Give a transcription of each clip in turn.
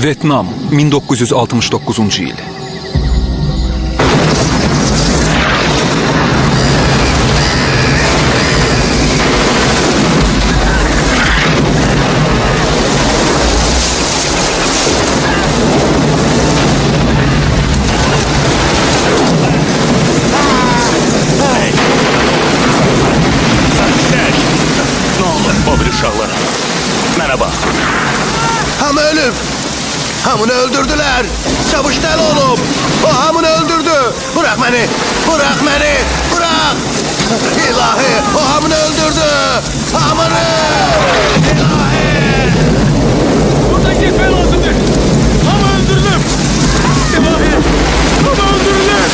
Vyetnam, 1969 il. Ne olur, babır uşaqlar. Mənə bax. Hamı ölüb. Hamını öldürdüler. Çavuş dəli olub. O hamını öldürdü. Bırak beni. Bırak beni. Bırak. İlahi. O hamını öldürdü. Hamını. İlahi. Buradan gitmen lazımdır. Ama öldürülür. İlahi. Ama öldürülür.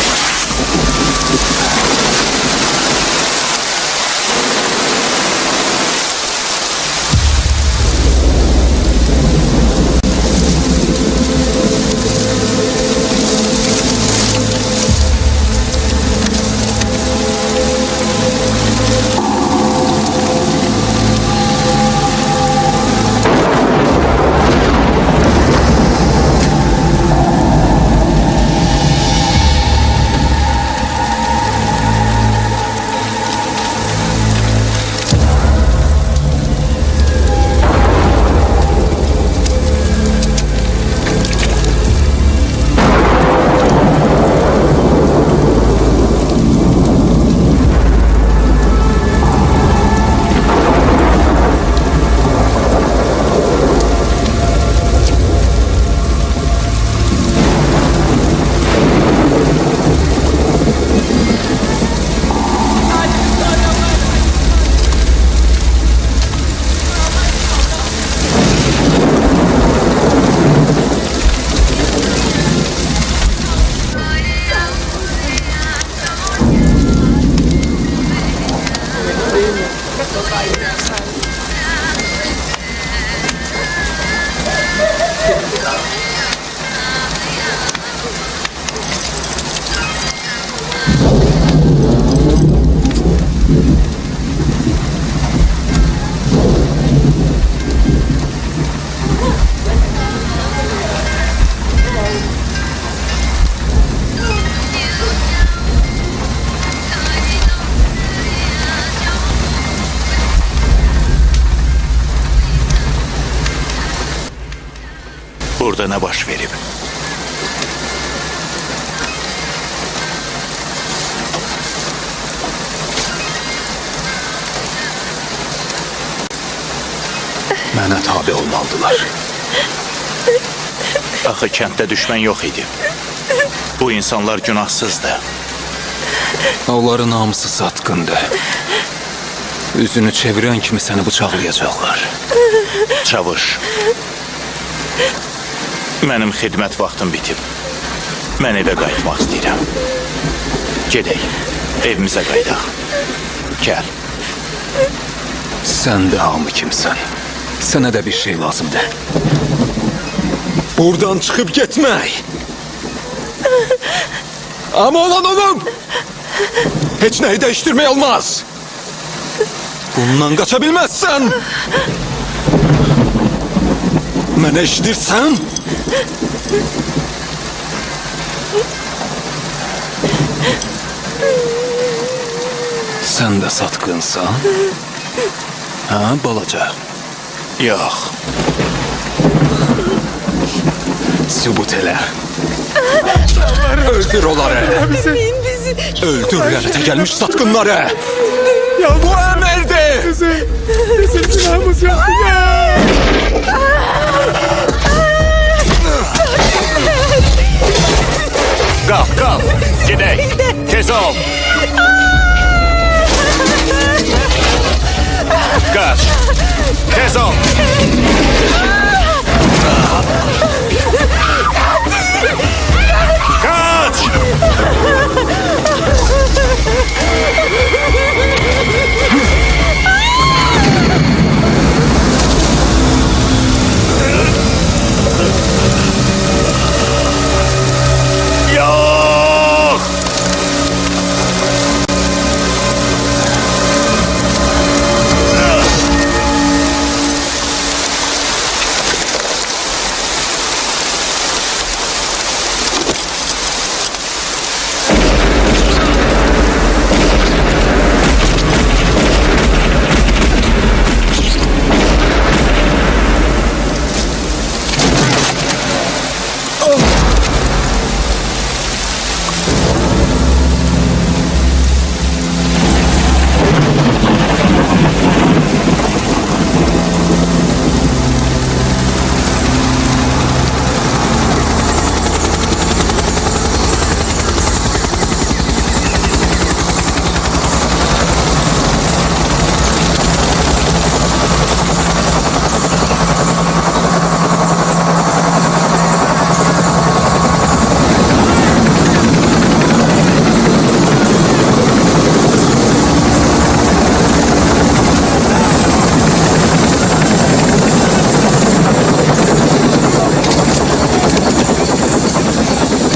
Burada nə baş verib? Mənə tabi olmalıdılar. Axı kənddə düşmən yox idi. Bu insanlar günahsızdır. Onların hamısı satqındır. Üzünü çevirən kimi səni bıçaqlayacaqlar. Çavuş, mənim xidmət vaxtım bitib. Mən evə qayıtmaq istəyirəm. Gedək, evimizə qayıdaq. Gəl. Sən də hamı kimsən. Sənə də bir şey lazımdır. Buradan çıxıb getmək. Ama olan oğlum. Heç nəyi dəyişdirmək olmaz. Bundan qaça bilməzsən. Mənə eşidirsən? Sən də satqınsan? Hə, balaca? Yox. Sübut elə. Öldür onları. Öldür lənətə gəlmiş satqınları. Bu əməldir. Bizim günahımız yoktu ya. Qalx. Gedək. Tez ol. Qaç. Tez ol. Kaç! Yok!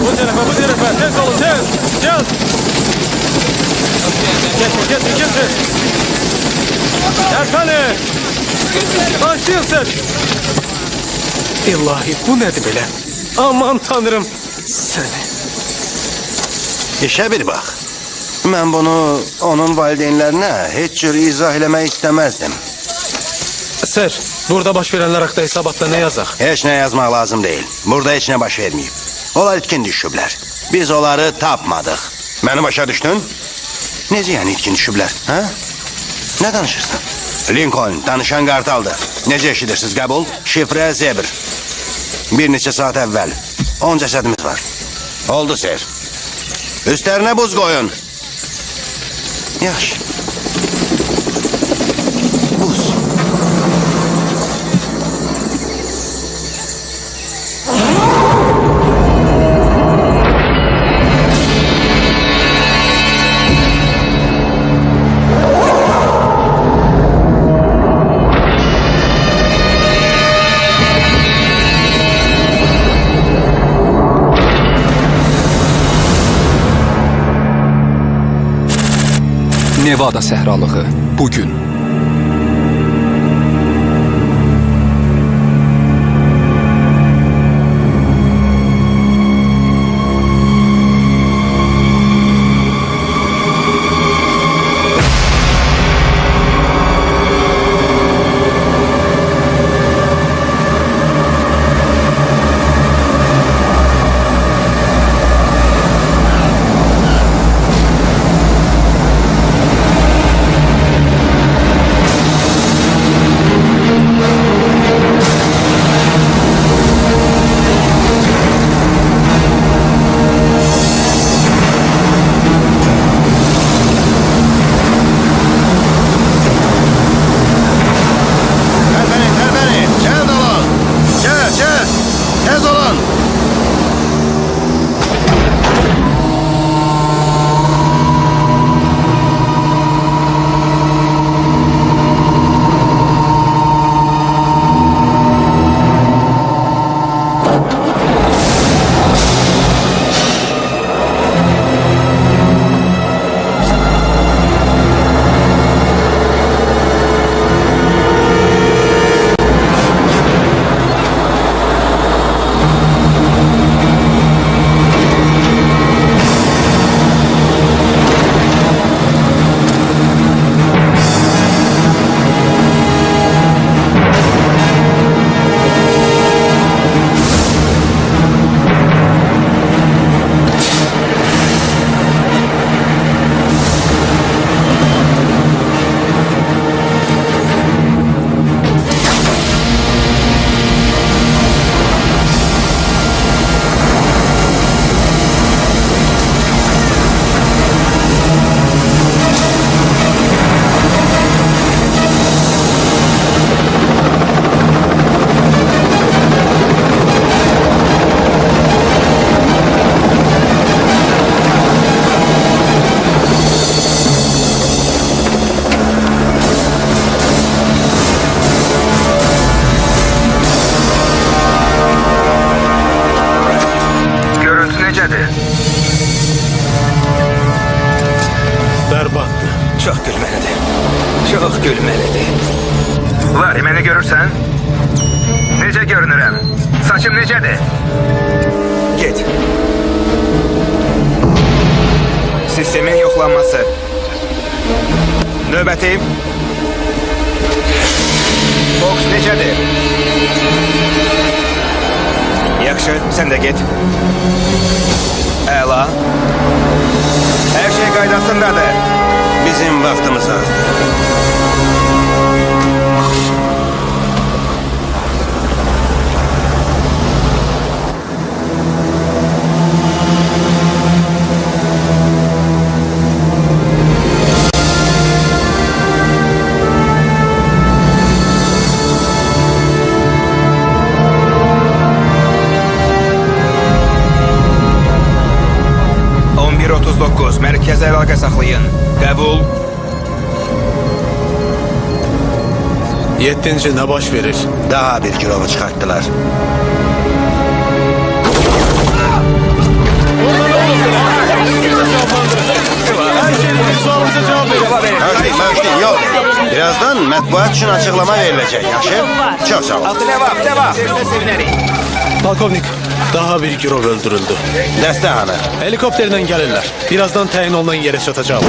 Bu tarafa, tez olun, tez. Gel. Getir. Erkan'ı. Başlıyorsun. İlahi, bu nedir böyle? Aman tanrım. Seni. İşe bir bak. Ben bunu onun valideynlerine hiç cür izah eləmək istemezdim. Sir, burada baş verenler hakkında hesabatta ne yazaq? Hiç ne yazmak lazım değil. Burada hiç ne baş vermeyip. Onlar itkin düşüblər. Biz onları tapmadıq. Beni başa düştün? Necə yani itkin düşüblər? Ha? Ne danışırsan? Lincoln, danışan qartaldı. Necə eşidirsiniz qəbul? Şifre zebr. Bir neçə saat əvvəl 10 cəsədimiz var. Oldu sir. Üstlerine buz koyun. Yaxşı. Buz. Nevada səhralığı bugün. görürsən? Necə görünürəm? Saçım necədir? Get. Sistemin yoxlanması. Növbəti. Fox necədir? Yaxşı, sən də get. Əla. Hər şey qaydasındadır. Bizim vaxtımız azdır. Mərkəzə əlaqə saxlayın. Qəbul. 7-ci nə baş verir? Daha bir girovu çıxartdılar. Bağışlayın, yok. Birazdan mətbuat üçün açıqlama veriləcək, yaxşı? Çox sağ ol. Ne var? Sevinərik. Polkovnik, daha bir girov öldürüldü. Dəstə hanı? Helikopterle gelirler. Birazdan təyin olunan yere çatacağım.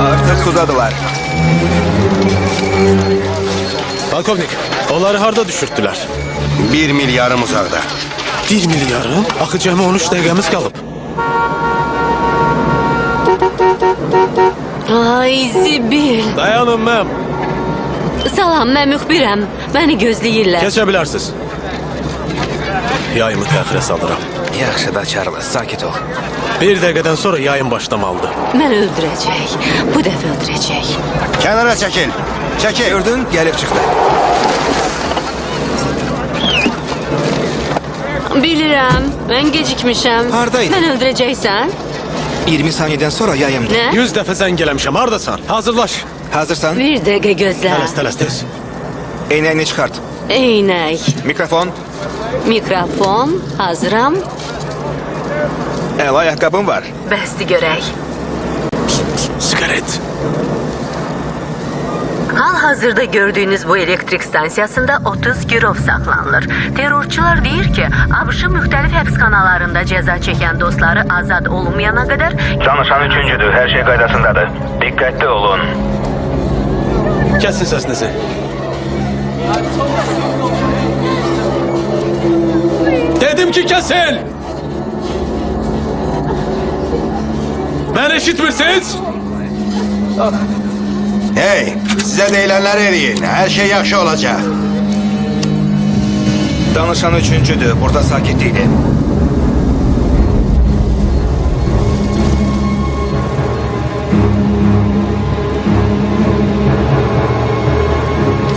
Artıq sudadılar. Polkovnik, onları harda düşürttüler? 1 mil yarım uzaqda. 1 milyarın? Axı cəmi 13 dəqiqəmiz qalıb. Ay Zibil. Dayanın məm. Salam, mən müxbirəm. Məni gözləyirlər. Keçə bilərsiz. Yayımı təxirə salıram. Yaxşı da Charles, sakit ol. 1 dəqiqədən sonra yayım başlamalıdır. Məni öldürəcək. Bu dəfə öldürəcək. Kənara çəkil. Çəkil. Gördün, gəlib çıxdı. Bilirəm, mən gecikmişəm. Hardaydın? Mən öldürəcəksən? 20 saniyədən sonra yayımdır. Nə? 100 dəfə zəng eləmişəm. Hardasan? Hazırlaş. Hazırsan? Bir dəqiqə gözlə. Tələs tez. Eynəyini çıxart. Eynək, Mikrofon. mikrofon, hazıram. Əla ayaqqabın var. Bəsdi görək. Sigaret. Hal-hazırda gördüğünüz bu elektrik stansiyasında 30 girov saxlanılır. Terrorçular deyir ki, ABŞ-ın müxtəlif həbsxanalarında cəza çəkən dostları azad olunmayana qədər Danışan üçüncüdür, hər şey qaydasındadır. Diqqətli olun. Kəsin səsinizi. Dedim ki kesin! Beni eşitmirsiniz? Hey, sizə deyilənləri eləyin. Hər şey yaxşı olacaq. Danışan üçüncüdür, burada sakitlikdir.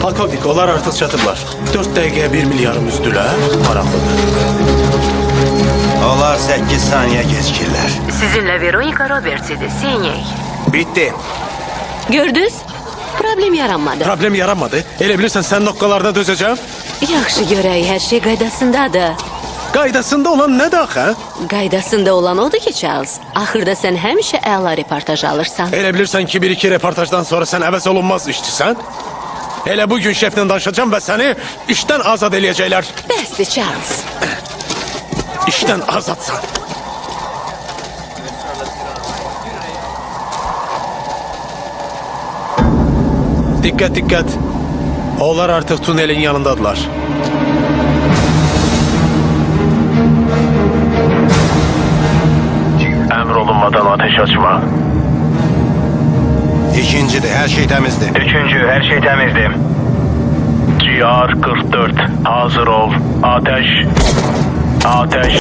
Polkovnik, onlar artıq çatıblar. 4 dəqiqəyə 1 milyarım üzdülər. Maraqlıdır. Onlar 8 saniyə gecikirlər. sizinle Veronika Roberts idi, Senyey. Bitti. Gördünüz? Problem yaranmadı. Problem yaranmadı. Elə bilirsən sən nokkalarda dözəcəm? Yaxşı görək, hər şey qaydasındadır. Qaydasında olan nədir axı? Qaydasında olan odur ki, Charles, axırda sən həmişə əla reportaj alırsan. Elə bilirsən ki, 1-2 reportajdan sonra sən əvəz olunmaz işçisən? Elə bugün şeflə danışacağım və səni işdən azad eləyəcəklər. Bəsdir, Charles. İşdən azadsan. Diqqət, diqqət. Onlar artıq tunelin yanındadılar. Əmr olunmadan ateş açma. İkincidir, hər şey təmizdir. Üçüncü, her şey temizdi. GR-44, hazır ol. Ateş. Ateş.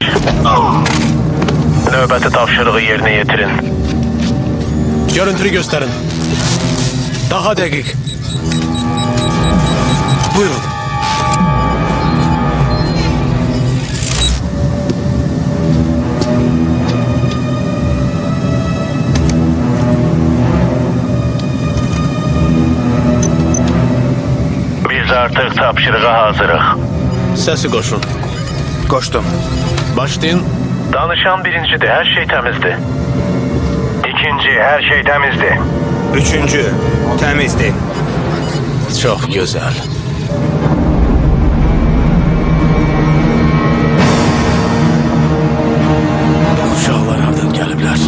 Növbəti tapşırığı yerinə yetirin. Görüntünü göstərin. Daha dəqiq. Buyurun. Biz artıq tapşırığa hazırıq. Səsi qoşun. Koştum. Başlayın. Danışan birincidi, her şey temizdi. İkinci, her şey temizdi. Üçüncü, temizdi. Çok güzel. Uşaqlar hardan gəliblər?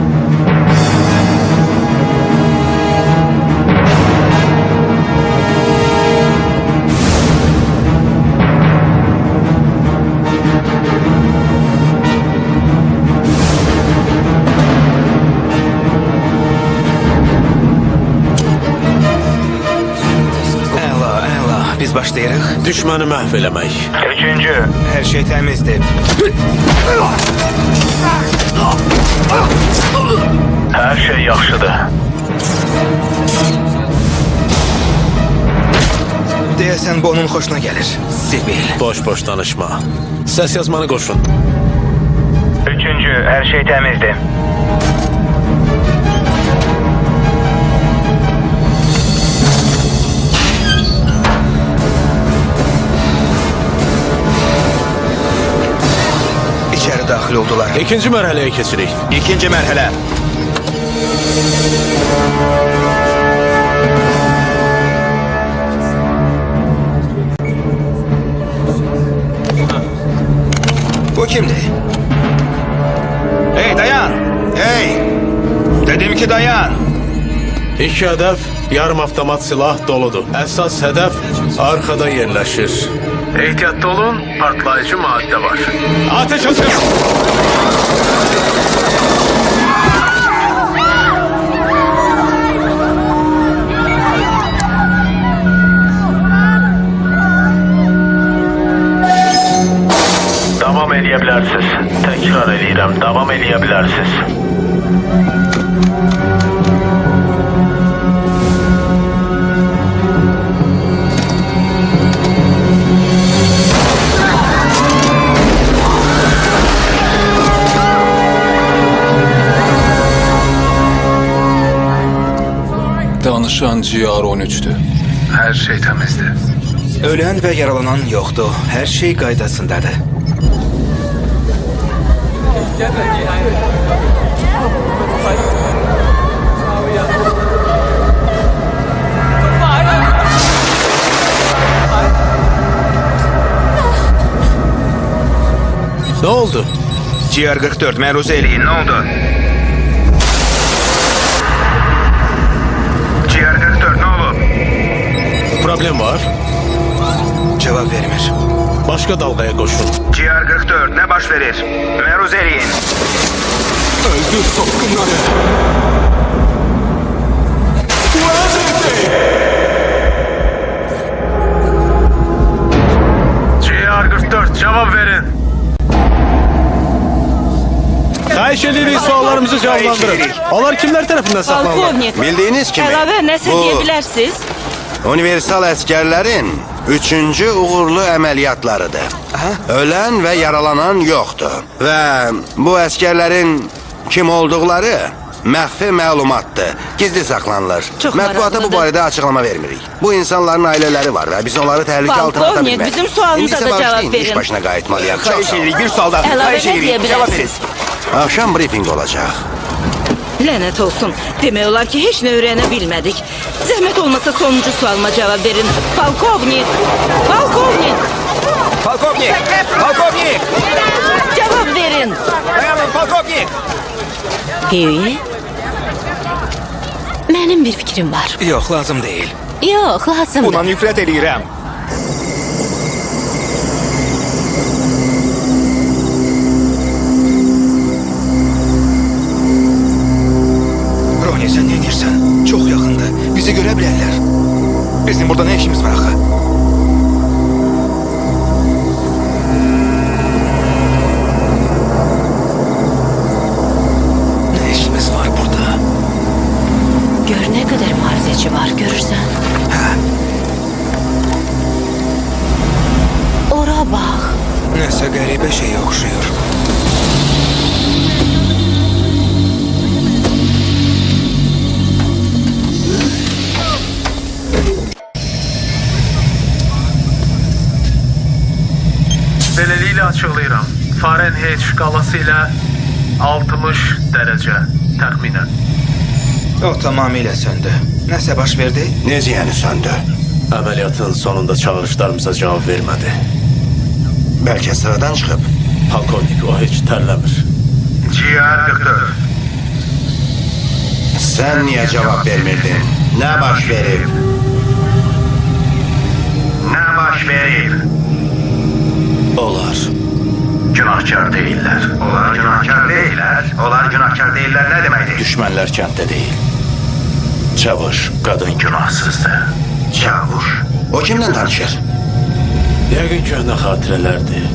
Əla, biz başlayırıq. Düşməni məhv eləmək. Üçüncü, Hər şey təmizdir. her şey yaxşıdır. Deyəsən bu onun xoşuna gəlir. Sibil. Boş-boş danışma. Səs yazmanı qoşun. Üçüncü, her şey temizdi. İçəri daxil oldular. İkinci mərhələyə keçirik. İkinci mərhələ. Bu kimdir? Hey dayan! Hey! Dedim ki dayan! İki hədəf, yarım avtomat silah doludur. Əsas hədəf arxada yerləşir. Ehtiyatlı olun, partlayıcı maddə var. Ateş açın! Davam eləyə bilərsiniz. Təkrar eləyirəm, davam eləyə bilərsiniz. Danışan GR-13'tü. Hər şey təmizdir. Ölən və yaralanan yoxdur. Hər şey qaydasındadır. Ne oldu? GR44 məruzə eləyin, nə oldu? GR44 nə olub? Problem var. Cavab vermir. Başka dalgaya koşun. GR44 nə baş verir? Məruzə eləyin. Öldür satqınları. GR44, cevap verin. Xahiş edirik, suallarımızı cevaplandırın. Onlar kimler tarafından saklanırlar? Polkovnik, Bildiyiniz kimi əlavə nəsə deyə bilərsiniz? universal əsgərlərin üçüncü uğurlu əməliyyatlarıdır. Ölən və yaralanan yoxdur. Və bu əsgərlərin kim olduqları məxfi məlumatdır. Gizli saxlanılır. Çox Mətbuata bu maraqlıdır. barədə açıqlama vermirik. Bu insanların ailələri var və biz onları təhlükə altına ata Polkovnik, bilmərik. bizim sualımıza İndi isə da cavab bağışlayın, verin. iş başına qayıtmalıyam. Çox Xahiş sağ olun. edirik, bir sualda. Əlavə Xahiş nə edirik, deyə cavab verin. bilərsiniz? Akşam briefing olacaq. Lənət olsun. Demək olar ki, heç nə öyrənə bilmədik. Zəhmət olmasa sonuncu sualıma cavab verin. Polkovnik! Polkovnik! Polkovnik! Polkovnik! Cavab verin! Dayanın polkovnik! Huey? Mənim bir fikrim var. Yox, lazım deyil. Yox, lazımdır. Buna nifrət eləyirəm. Rohni, sən nə edirsən? Çox yaxındır. Bizi görə bilərlər. Bizim burada nə işimiz var axı? Nə işimiz var burada? Gör nə qədər mühafizəçi var, görürsən? Ora bax. Nəsə qəribə şeyə oxşuyur. Beləliklə açıqlayıram. Fahrenheit şkalası ilə 60 dərəcə təxminən. O tamamilə söndü. Nəsə baş verdi? Necə yəni söndü? Əməliyyatın sonunda çağırışlarımıza cavab vermədi. Bəlkə sıradan çıxıb. Polkovnik, o heç tərləmir. GR44. Sən niyə cavab vermirdin? Nə baş verib? Nə baş verib? Onlar Günahkar deyirlər. Onlar günahkar deyirlər. Onlar günahkar deyirlər nə deməkdir? düşmənlər kənddə deyil. Çavuş, qadın Günahsızdır. Çavuş. O kimlə danışır? Yəqin köhnə xatirələrdir.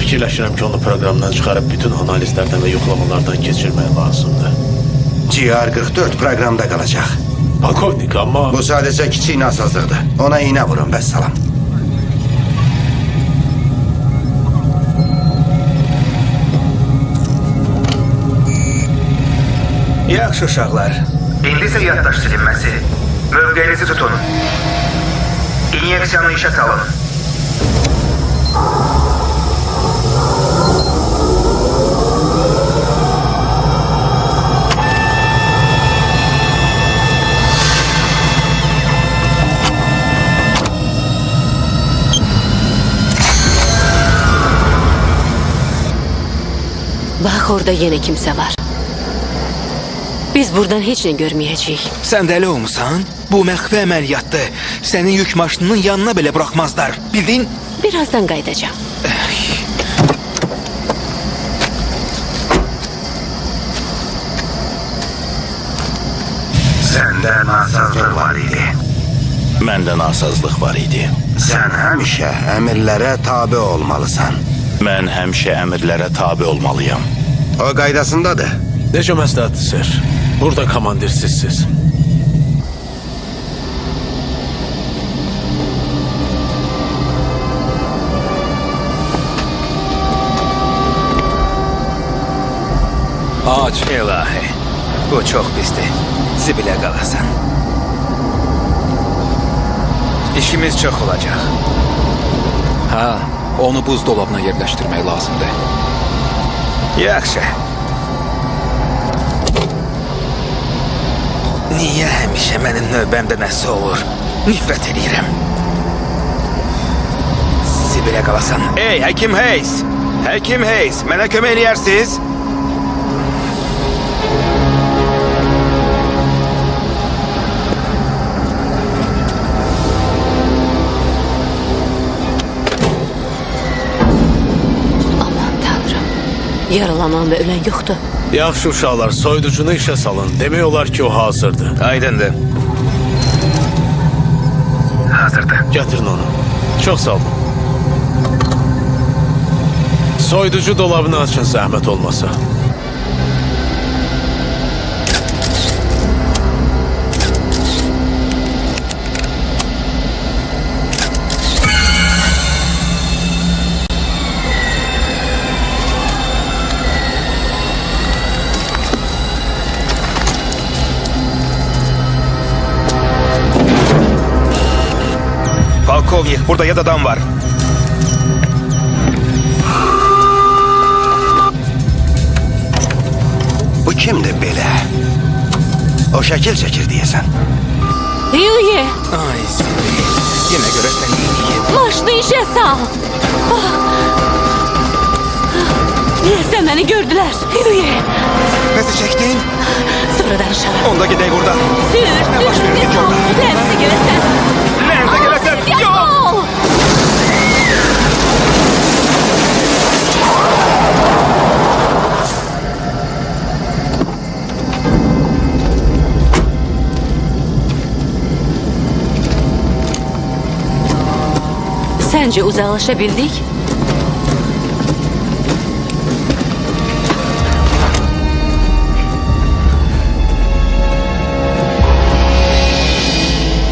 Fikirləşirəm ki, onu proqramdan çıxarıb bütün analizlərdən və yoxlamalardan keçirmək lazımdır. GR44 proqramda qalacaq. Polkovnik, amma... Bu sadəcə kiçik nasazlıqdır. Ona iynə vurun, vəssalam. Yaxşı uşaqlar. İndi isə yaddaş silinməsi. Mövqeyinizi tutun. İnyeksiyonu işə salın. Bax, orada yenə kimsə var. Biz buradan heç nə görməyəcəyik. Sən dəli olmusan? Bu məxfi əməliyyatdır. Sənin yük maşınının yanına belə buraxmazlar. Bildin? Birazdan qayıdacağam. Səndə nasazlıq var idi. məndə nasazlıq var idi. Sən həmişə əmirlərə tabe olmalısan. Mən həmişə əmirlərə tabe olmalıyam. O qaydasındadır. Necə məsləhətdir, ser? Burada komandir sizsiz. Ağac. İlahi. Bu çox pisdir. Zibilə qalasan. İşimiz çox olacaq. Hə, onu buzdolabına yerləşdirmək lazımdır. Yaxşı. Niyə həmişə mənim növbəmdə nəsə olur? Nifrət edirəm. Zibilə qalasan. Ey, Həkim Hayes! Həkim Hayes, mənə kömək eləyərsiniz? Yaralanan və ölən yoxdur. Yaxşı uşaqlar, soyuducunu işə salın. Demək olar ki, o hazırdır. Aydındır. Hazırdır. Gətirin onu. Çox sağ olun. Soyuducu dolabını açın, zəhmət olmasa. Polkovnik, burada yad adam var. Bu kimdir belə? O şəkil çəkir deyəsən. Hughie, Ay Zibi, yenə görəsən iyiyim. maşını işə sal. Deyəsən məni gördülər. Hughie, Nəsə çəkdin? sonra danışalım. Onda gedək buradan. Sür, Nə baş verdi ki orada? Lənətə gələsən. Lənətə gələsən! Yox! Defol! Səncə uzaqlaşa bildik?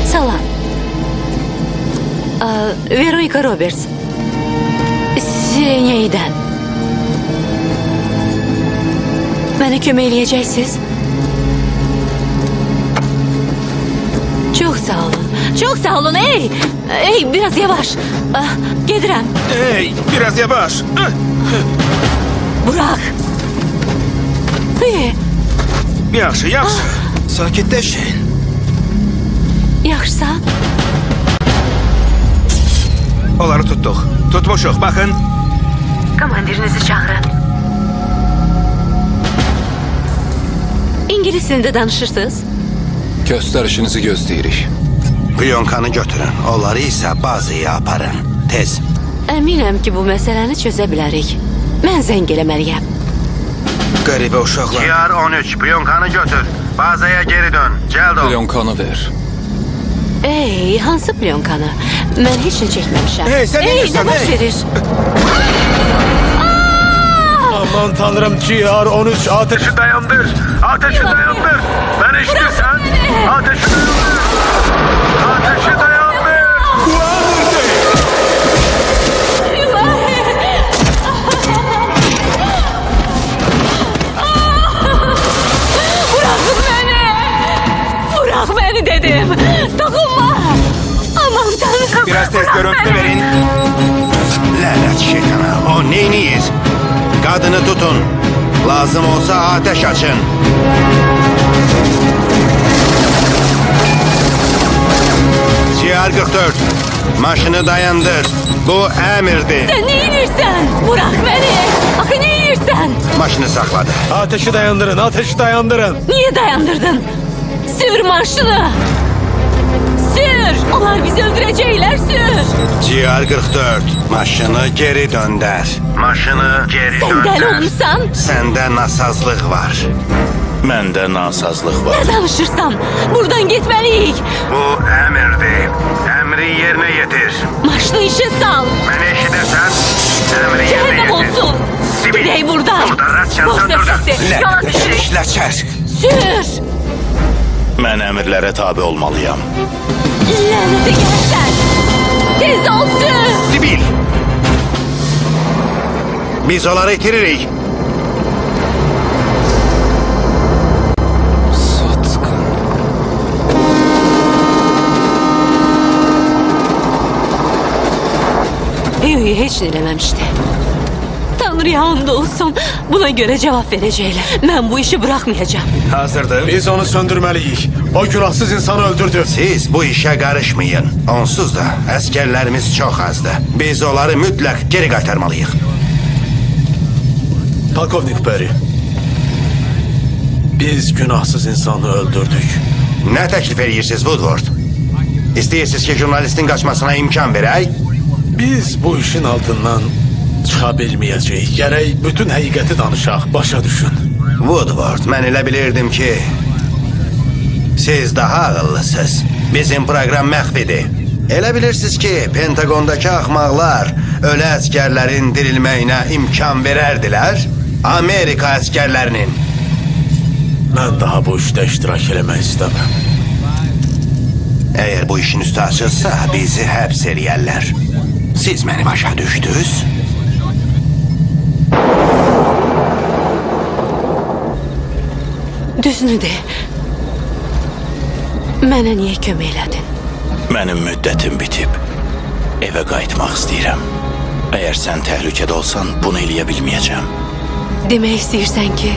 Salam. Veronika Roberts. CNA'dən. Mənə kömək eləyəcəksiniz? Çox sağ olun. Çox Çok sağ olun. Ey, biraz yavaş. Gedirəm. Hey, biraz yavaş. Burak. Yaxşı, yaxşı. Sakitləşin. Yaxşısan? Onları tutduq. Tutmuşuq, baxın. Komandirinizi çağırın. İngilis dilində danışırsınız? Göstərişinizi gözləyirik. Piyonkanı götürün. Onları isə bazaya aparın. Tez. Əminəm ki, bu məsələni çözə bilərik. Mən zəng eləməliyəm. Qəribə uşaqlar. GR-13 piyonkanı götür. Bazaya geri dön. Cəld ol. Plyonkanı ver. Ey, hansı plyonkanı? Mən heç nə çəkməmişəm. Hey, sən nə neynirsən, baş hey? verir? Aman tanrım, GR-13 ateşi dayandır. Ateşi dayandır. Ben eşitirsen. Ateşi dayandır. Ateşi dayandır. Bırak beni dedim. Dokunma. Aman tanrım. Biraz tez görüntü verin. Lənət şeytana. O neyniyir? Qadını tutun. Lazım olsa ateş açın. CR-44. Maşını dayandır. Bu əmirdir. Sen ne inirsen? Bırak beni. Akı ne inirsen? Maşını saxladı. Ateşi dayandırın, ateşi dayandırın. Niye dayandırdın? Sür marşını. Sür. Onlar bizi öldürecekler, sür. GR-44. Maşını geri döndər. Maşını geri Sen deli döndür. olmuşsan. Səndə nasazlıq var. Məndə nasazlıq var. Ne danışırsan? Buradan gitmeliyik. Bu əmirdir. Əmri yerinə yetir. Marşını işe sal. Məni eşidirsən? Əmri yerinə Cehennem yetir. olsun. Sibil. Gidey buradan. Burada rədd Boş söndürdün. sesi. Yola düşürük. İşləçər. Sür. Mən əmirlərə tabe olmalıyam. Ləneti gəlsən. Tez ol, sür. Sibil! Biz onları itiririk. Satqın. Heç nə eləməmişdi. Tanrıya and olsun. Buna göre cevap verecekler. Ben bu işi bırakmayacağım. Hazırdır. Biz onu söndürməliyik. O günahsız insanı öldürdü. Siz bu işə qarışmayın. Onsuz da əskərlərimiz çox azdır. Biz onları mütləq geri qaytarmalıyıq. Polkovnik Perry. Biz günahsız insanı öldürdük. Nə təklif edirsiniz, Woodward? İstəyirsiniz ki, jurnalistin qaçmasına imkan verək? Biz bu işin altından çıxa bilməyəcəyik. Gərək bütün həqiqəti danışaq. Başa düşün. Woodward, mən elə bilirdim ki, siz daha ağıllısınız. Bizim proqram məxfidir. Elə bilirsiniz ki, Pentagondakı axmaqlar ölü əskərlərin dirilməyinə imkan verərdilər? Amerika əskərlərinin. Mən daha bu işdə iştirak eləmək istəməm. Əgər bu işin üstü açılsa, bizi həbs eləyərlər. Siz məni başa düşdünüz? Düzünü de. Mənə niyə kömək elədin? Mənim müddətim bitib. Evə qayıtmaq istəyirəm. Əgər sən təhlükədə olsan, bunu eləyə bilməyəcəm. Demək istəyirsən ki...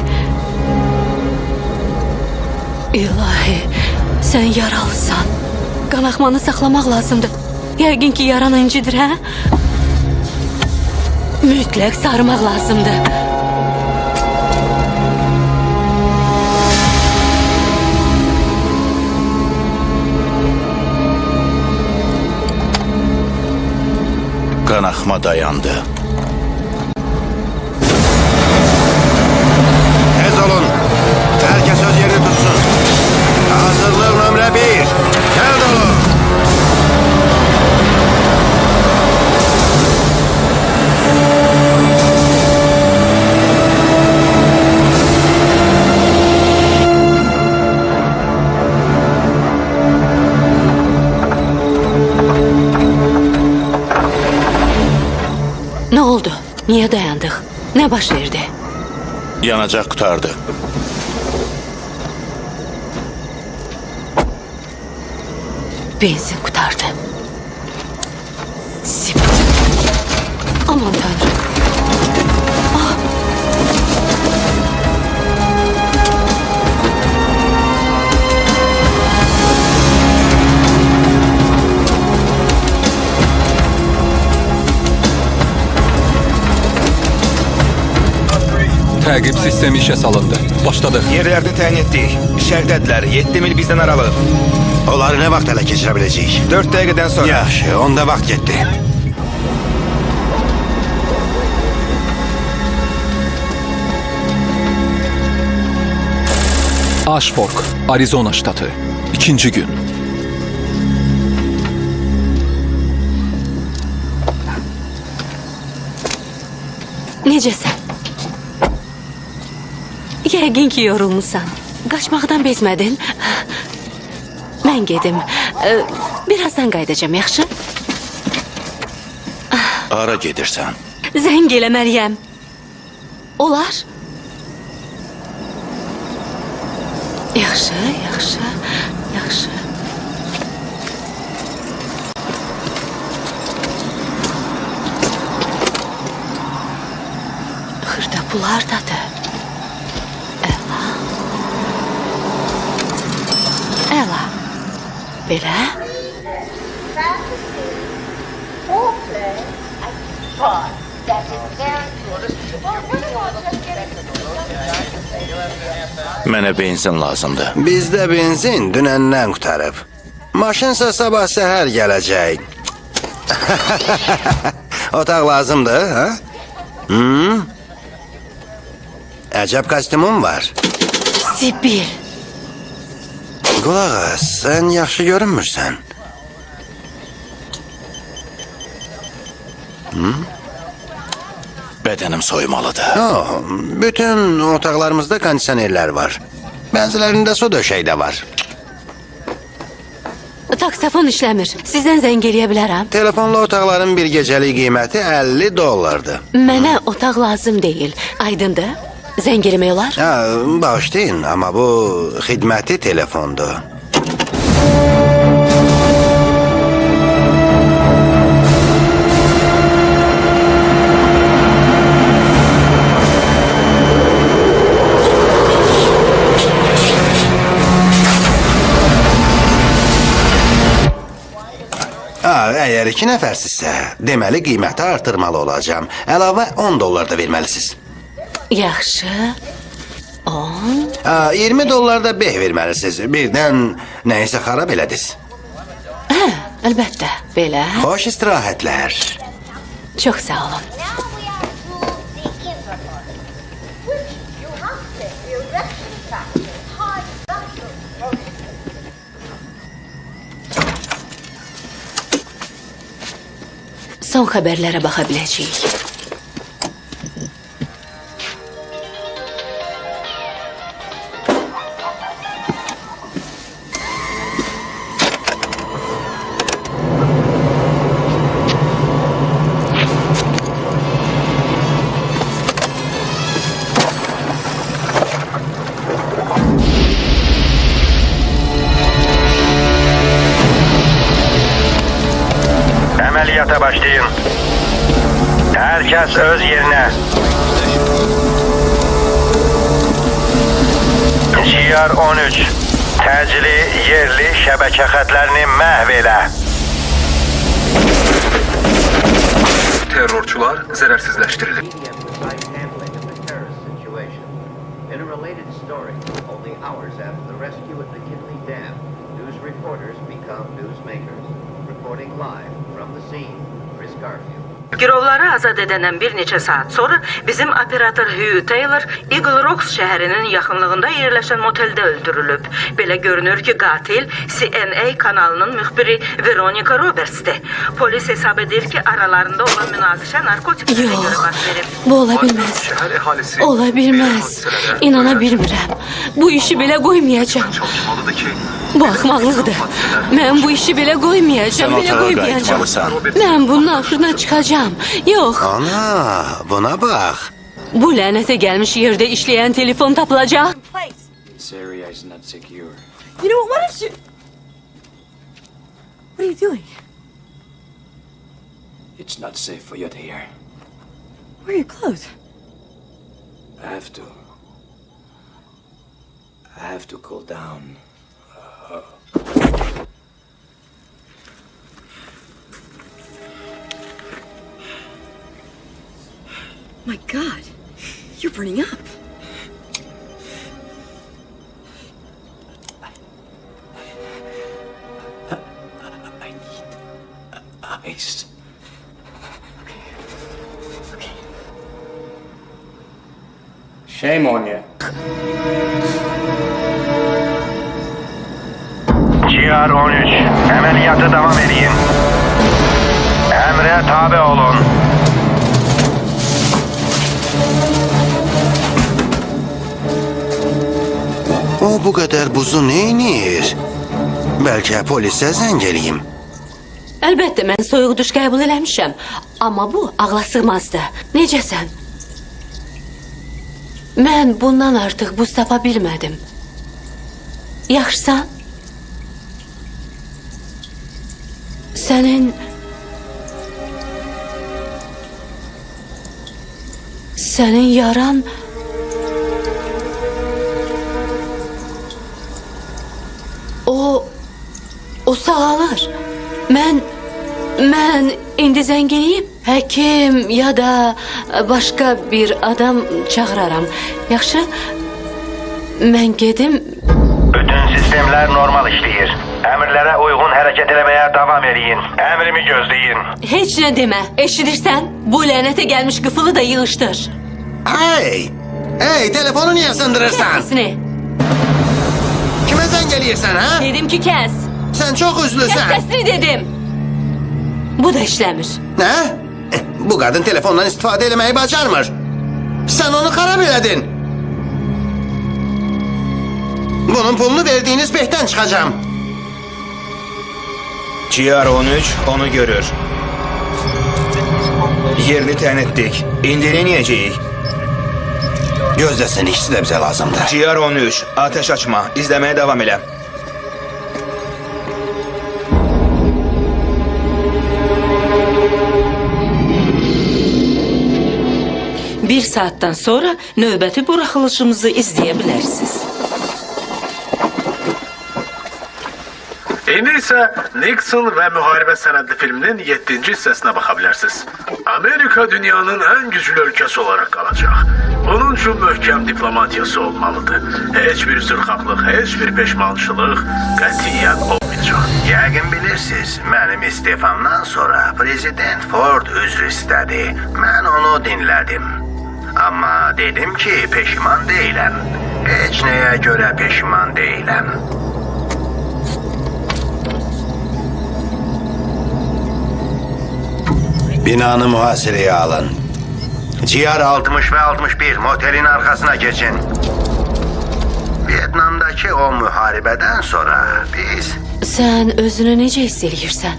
İlahi, sən yaralısan. Qanaxmanı saxlamaq lazımdır. Yəqin ki, yaran incidir, hə? Mütləq sarmaq lazımdır. Qanaxma dayandı. Tez olun. Herkes öz yerini tutsun. Hazırlıq nömrə 1. Gel dolu. Ne oldu? Niye dayandık? Ne baş verdi? Yanacaq qutardı. Benzin qutardı. Sip. Aman tanrım. Təqib sistemi işə salındı. Başladıq. Yerlərini təyin etdik. Şərdədirlər. 7 mil bizdən aralı. Onları nə vaxt ələ keçirə biləcəyik? 4 dəqiqədən sonra. Yaxşı, onda vaxt getdi. Ashfork, Arizona ştatı. 2-ci gün. Necəsən? Yəqin ki, yorulmusan. Qaçmaqdan bezmədin. Mən gedim. Birazdan qayıdacağım, yaxşı? Ara gedirsən. Zəng eləməliyəm. Olar? Yaxşı, yaxşı, yaxşı. Xırda pullar dadır. Əla. Əla. Belə? Mənə benzin lazımdır. Bizdə benzin dünəndən qutarıb. Maşınsa sabah səhər gələcək. Otaq lazımdır, ha? Əcəb kostyumun var. Sibil. Qulaq as, sən yaxşı görünmürsən. Bədənim soymalıdır. Oh, bütün otaqlarımızda kondisionerlər var. Bəzilərində su döşək də var. Taksafon işləmir. Sizdən zəng eləyə bilərəm. Telefonla otaqların bir gecəlik qiyməti $50. Mənə otaq lazım deyil. Aydındır? Zəng eləmək olar? Ha, bağışlayın, amma bu xidməti telefondur. Əgər 2 nəfərsizsə, deməli qiyməti artırmalı olacağım. Əlavə $10 da verməlisiniz. Yaxşı. 10. $20 da beh verməlisiniz. Birdən nəyisə xarab elədiniz. Hə, əlbəttə. Belə. Xoş istirahətlər. Çox sağ olun. Son xəbərlərə baxa biləcəyik. Əməliyyata başlayın. Herkes öz yerine. GR-13 təcili yerli şəbəkə xətlərini məhv elə. Terrorçular zərərsizləşdirilib. In a related story, only hours after the rescue at McKinley Dam, news reporters become newsmakers. Reporting live from the scene, Chris Garfield. Girovları azad edəndən bir neçə saat sonra bizim operator Hugh Taylor Eagle Rocks şəhərinin yaxınlığında yerləşən moteldə öldürülüb. Belə görünür ki, qatil CNA kanalının müxbiri Veronica Roberts'dir. Polis hesab edir ki, aralarında olan münaqişə narkotiklərə görə baş verib. Bu ola bilməz. Ola bilməz. İnana bilmirəm. Bu işi belə qoymayacağam. Bu axmaqlıqdır. Mən bu işi belə qoymayacağam. Belə qoymayacağam. Mən bunun axırına çıxacağam. Yox. Ana, buna bax. Bu lənətə gəlmiş yerdə işləyən telefon tapılacaq. What are you doing? It's not safe for you to hear. Where are your clothes? I have to cool down. My God, you're burning up. I need ice. Okay. Shame on you. GR-13, əməliyyatı davam edin. Əmrə tabi olun. O bu kadar buzu neynir? Belki polise zəng eləyim. Əlbəttə, mən soyuq duş qəbul eləmişəm. Amma bu ağla sığmazdı. Necəsən? Mən bundan artıq buz tapa bilmədim. Yaxşısan? Sənin yaran... O sağalır. Mən indi zəng eləyib həkim ya da başqa bir adam çağıraram. Yaxşı? Mən gedim. Bütün sistemler normal işləyir. Əmrlərə uyğun hərəkət eləməyə davam edin. Əmrimi gözləyin. Heç nə demə. Eşidirsən? Bu lənətə gəlmiş qıfılı da yığışdır. Hey! Hey, telefonu niye sındırırsan? Kes sesini. Kime zəng eləyirsən, ha? Dedim ki kes. Sen çok Kes üzlüsən. sesini dedim. Bu da işləmir. Ne? Bu kadın telefondan istifade eləməyi bacarmır. Sen onu xarab elədin. Bunun pulunu verdiğiniz behten çıkacağım. GR-13 onu görür. Yerini təyin etdik. İndi neyəcəyik? Gözləsin, ikisi də bizə lazımdır. GR-13, ateş açma. İzləməyə davam elə. Bir saatdan sonra növbəti buraxılışımızı izləyə bilərsiniz. İndi isə Nixon və Müharibə sənədli filminin 7-ci hissəsinə baxa bilərsiniz. Amerika dünyanın ən güclü ölkəsi olaraq qalacaq. Bunun üçün möhkəm diplomatiyası olmalıdır. Heç bir zırxaqlıq, heç bir peşmançılıq qətiyyən olmayacaq. Yəqin bilirsiniz, mənim istifamdan sonra Prezident Ford üzr istədi. Mən onu dinlədim. Amma dedim ki, peşman deyiləm. Heç nəyə görə peşman deyiləm. Binanı mühasireye alın. GR 60 ve 61 motelin arkasına geçin. Vietnam'daki o müharibeden sonra biz... Sən özünü necə hiss eləyirsən?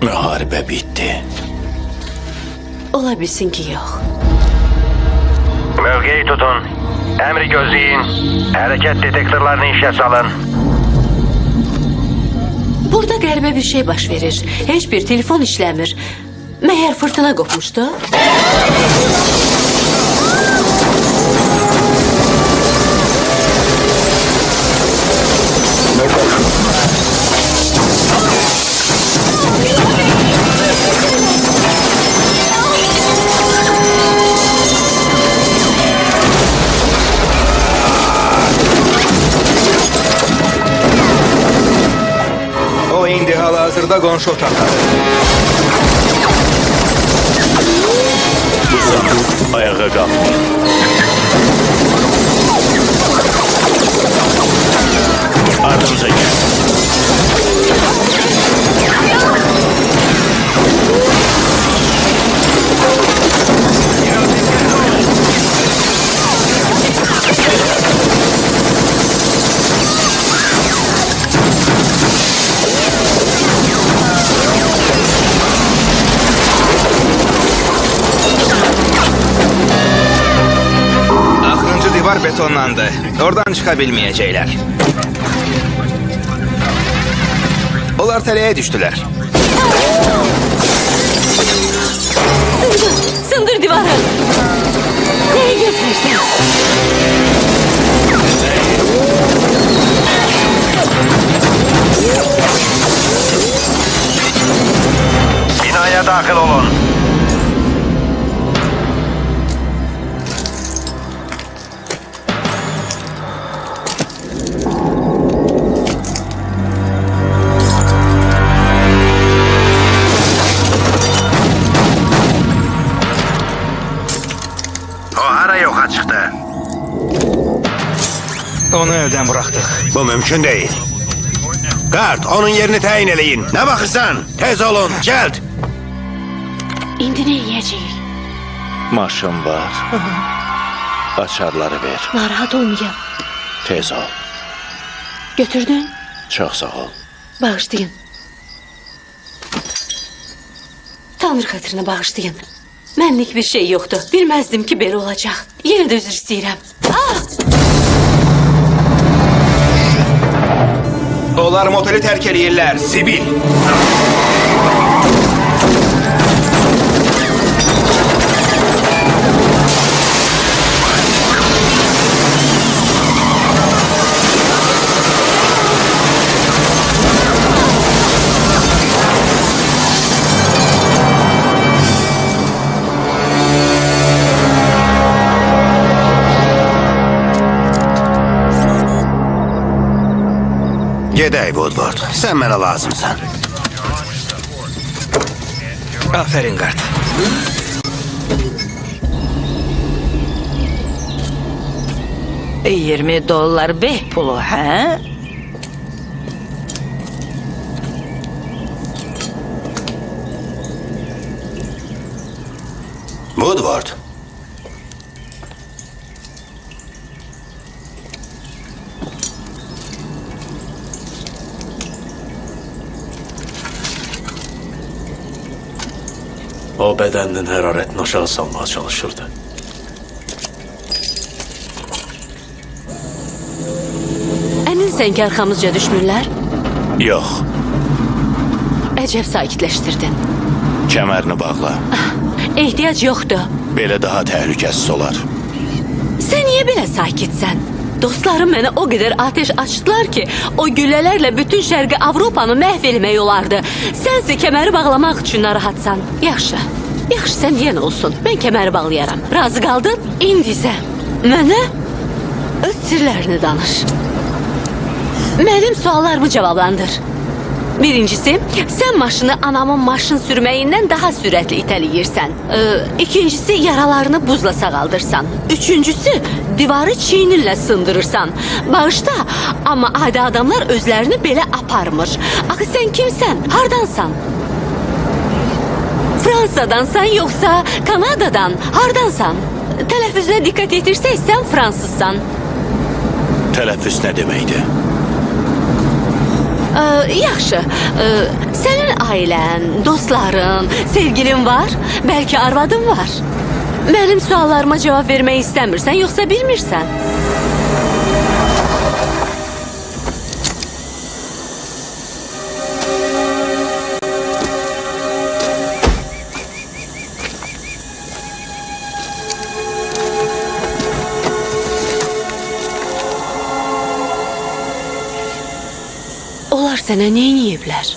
Müharibə bitdi. Ola bilsin ki, yox. Mövqeyi tutun. Əmri gözləyin. Hərəkət detektorlarını işə salın. Burada qəribə bir şey baş verir. Heç bir telefon işləmir. Məyər fırtına qopmuşdu? O indi hal-hazırda qonşu otaqdadır. Ayağa kalk. Ardımıza gel. Axırıncı divar betonlandı. Oradan çıxa bilməyəcəklər. Onlar tələyə düşdülər. Sındır divarı. Neye gözlersin? Binaya daxil olun. O hara yoxa çıxdı? Onu evdən buraxdıq. Bu mümkün değil. Kart, onun yerini təyin eləyin. Ne bakırsan? Tez olun, cəld. İndi ne yiyeceğiz? Maşın var. Açarları ver. Narahat olmayayım. Tez ol. Götürdün. Çox sağ ol. Bağışlayın. Tanrı xatirinə bağışlayın. Mənlik bir şey yoktu. Bilməzdim ki belə olacaq. Yenə də üzr istəyirəm. Onlar moteli tərk eləyirlər, Sibil. Gedək, Woodward. Sen mənə lazımsan. Aferin Kart. $20 beh pulu, hə? Woodward. O bədəninin hərarətini aşağı salmaya çalışırdı. Əminsən ki arxamızca düşmürlər? Yox, Əcəb sakitləşdirdin. kəmərini bağla. Ehtiyac yoxdur. Belə daha təhlükəsiz olar. Sən niyə belə sakitsən? Dostlarım mənə o qədər ateş açdılar ki, o güllələrlə bütün şərqi Avropanı məhv eləmək olardı. Sənsə kəməri bağlamaq üçün narahatsan. Yaxşı, yaxşı sən deyən olsun. Mən kəməri bağlayaram. Razı qaldın? İndi isə mənə öz sirlərini danış. Mənim suallarımı cavablandır. Birincisi, sən maşını anamın maşın sürməyindən daha sürətli itələyirsən. İkincisi, yaralarını buzla sağaldırsan. Üçüncüsü, divarı çiyninlə sındırırsan. Bağışla, amma adi adamlar özlərini belə aparmır. Axı sən kimsən? Hardansan? Fransadansan yoxsa Kanadadan? Hardansan? Tələffüzünə diqqət yetirsək, sən fransızsan. Tələffüz nə deməkdir? Yaxşı, sənin ailən, dostların, sevgilin var, bəlkə arvadın var. Mənim suallarıma cavab vermək istəmirsən, yoxsa bilmirsən? Onlar sənə nə ediblər?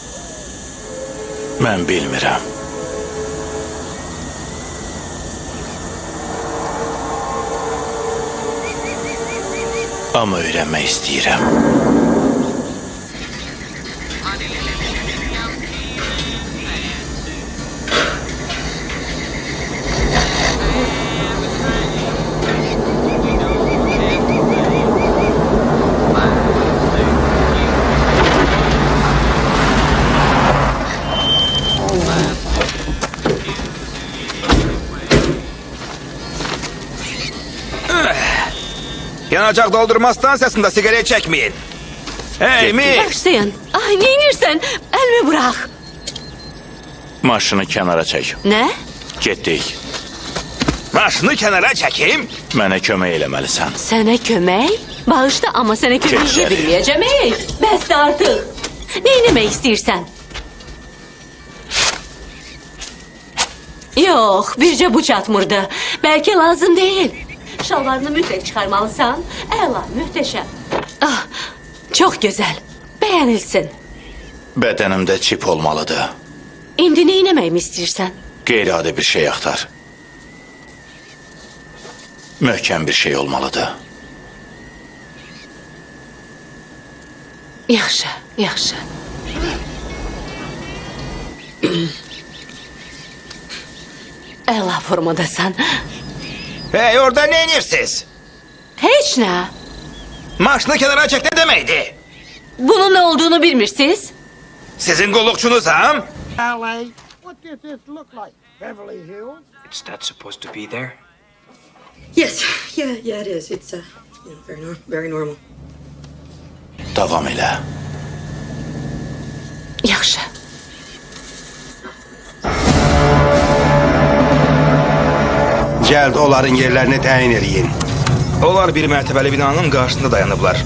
Mən bilmirəm. Amma öyrənmək istəyirəm. Yanacaq doldurma stansiyasında sigaret çəkməyin. Hey, Mick! Bağışlayın. Ay, nə edirsən? Əlimi bırax. Maşını kənara çək. Nə? Getdik. Maşını kənara çəkim. Mənə kömək eləməlisən. Sənə kömək? Bağışla, amma sənə kömək Keç edə içəri. bilməyəcəm. Hey, bəsdir artıq. Neyləmək istəyirsən? Yox, bircə bu çatmırdı. Bəlkə lazım deyil. Şalvarını mütləq çıxarmalısan. Əla, möhtəşəm. Ah, çox gözəl. Bəyənilsin. Bədənimdə çip olmalıdır. İndi neyləməyimi istəyirsən? Qeyri-adi bir şey axtar. Möhkəm bir şey olmalıdır. Yaxşı, yaxşı. Əla formadasan. Hey, orada ne inirsiniz? Heç nə. Maşını kenara çek ne demeydi? Bunun nə olduğunu bilmirsiniz? Sizin kullukçunuz ha? LA. What does this look like? Beverly Hills? Is that supposed to be there? Yes, yeah, it is. It's very normal. Davam elə. Yaxşı. Cəld onların yerlərini təyin eləyin. Onlar bir mərtəbəli binanın qarşısında dayanıblar.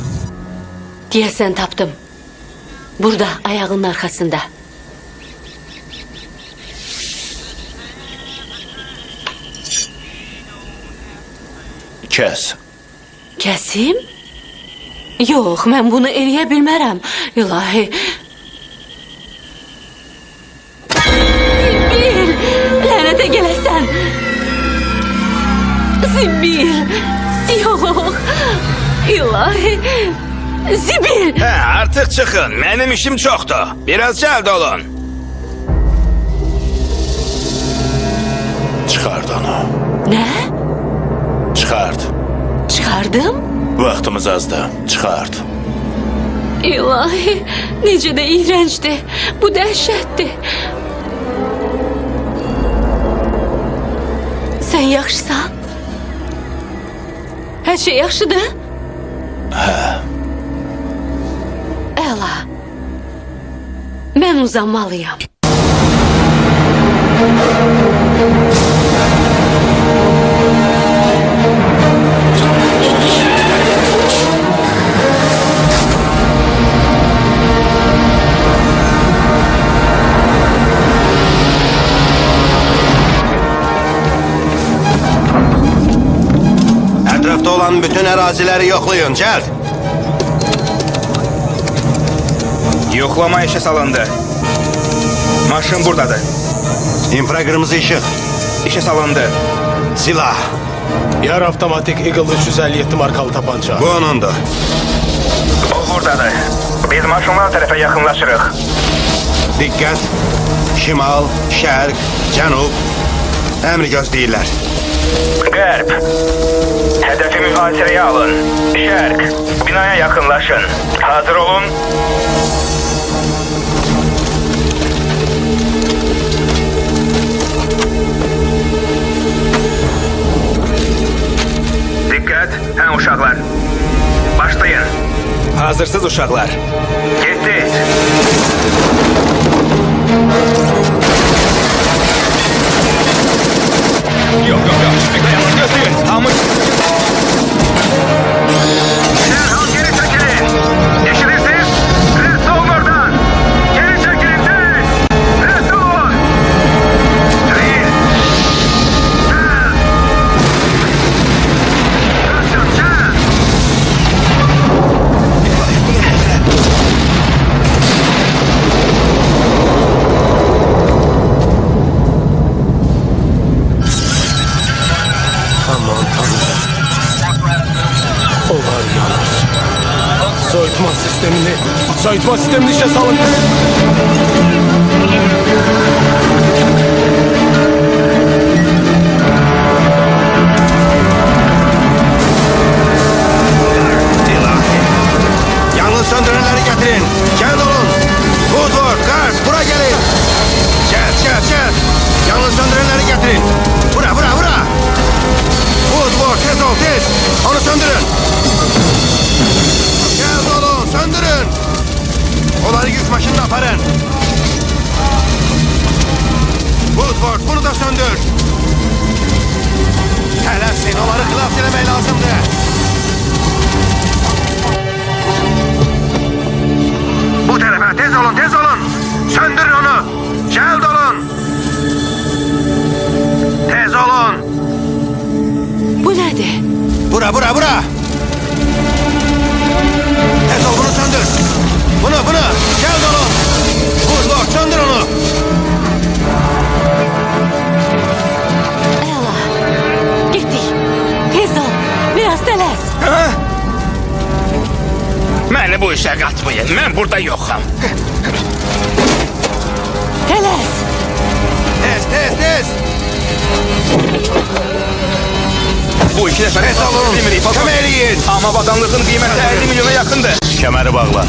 Deyəsən tapdım. Burada, ayağının arxasında. Kəs. Kəsim? Yox, mən bunu eləyə bilmərəm. İlahi. Zibil! Lənətə gələsən. Zibil! Yox. İlahi. Zibil! Artık çıkın. Benim işim çoktu. Biraz cəld olun. Çıxart onu. Nə? Çıxart. Çıxardım? Vaxtımız azdır. Çıxart. İlahi, necə də iyrəncdir. Bu dəhşətdir. Sən yaxşısan? Hər şey yaxşıdır? Hə. Əla. Mən uzanmalıyam. Ətrafda olan bütün əraziləri yoxlayın, cəld. Yoklama işe salındı. Maşın buradadır. İnfraqırmızı işıq. İşe salındı. Silah. Yarı avtomatik Eagle 357 markalı tapanca. Bu onundur. O buradadır. Biz maşınlar tərəfə yaxınlaşırıq. Diqqət. Şimal, şərq, cənub. Əmri gözləyirlər. Qərb. Həddəfi mühasirəyə alın. Şərq. Binaya yaxınlaşın. Hazır olun. Diqqət. Uşaqlar. Başlayın. Hazırsız uşaqlar. Getdik. Yok. Dayanın gözleyin. Hamur. Derhal geri çekilin. Yeşilirsiniz. Rest olun oradan. Geri çekilin. Rest olun. Yürüyün. Aman tanrım. Onlar yanır. Soyutma sistemini işe salın. Yangın söndürənləri gətirin. Cəld olun. Woodward, Guard, bura gəlin. Cəld. Yangın söndürənləri gətirin. Bura. Woodward, tez ol, tez. Onu söndürün. Cəld olun, söndürün. Onları yük maşınına aparın. Woodward, bunu da söndür. Tələsin, onları xilas eləmək lazımdır. Bu tərəfə tez olun. nədir? Bura. Tez ol, bunu söndür. Bunu. Gel dolu. Vur, söndür onu. Əla, getdik. Tez ol, biraz tələs. Məni bu işə qatmayın. Mən burada yoxam. Tələs. Tez. Bu iki nəfər Tez olun. Kömək eləyin. Amma vatanlığın qiyməti 50 milyona yaxındır. Kəməri bağla.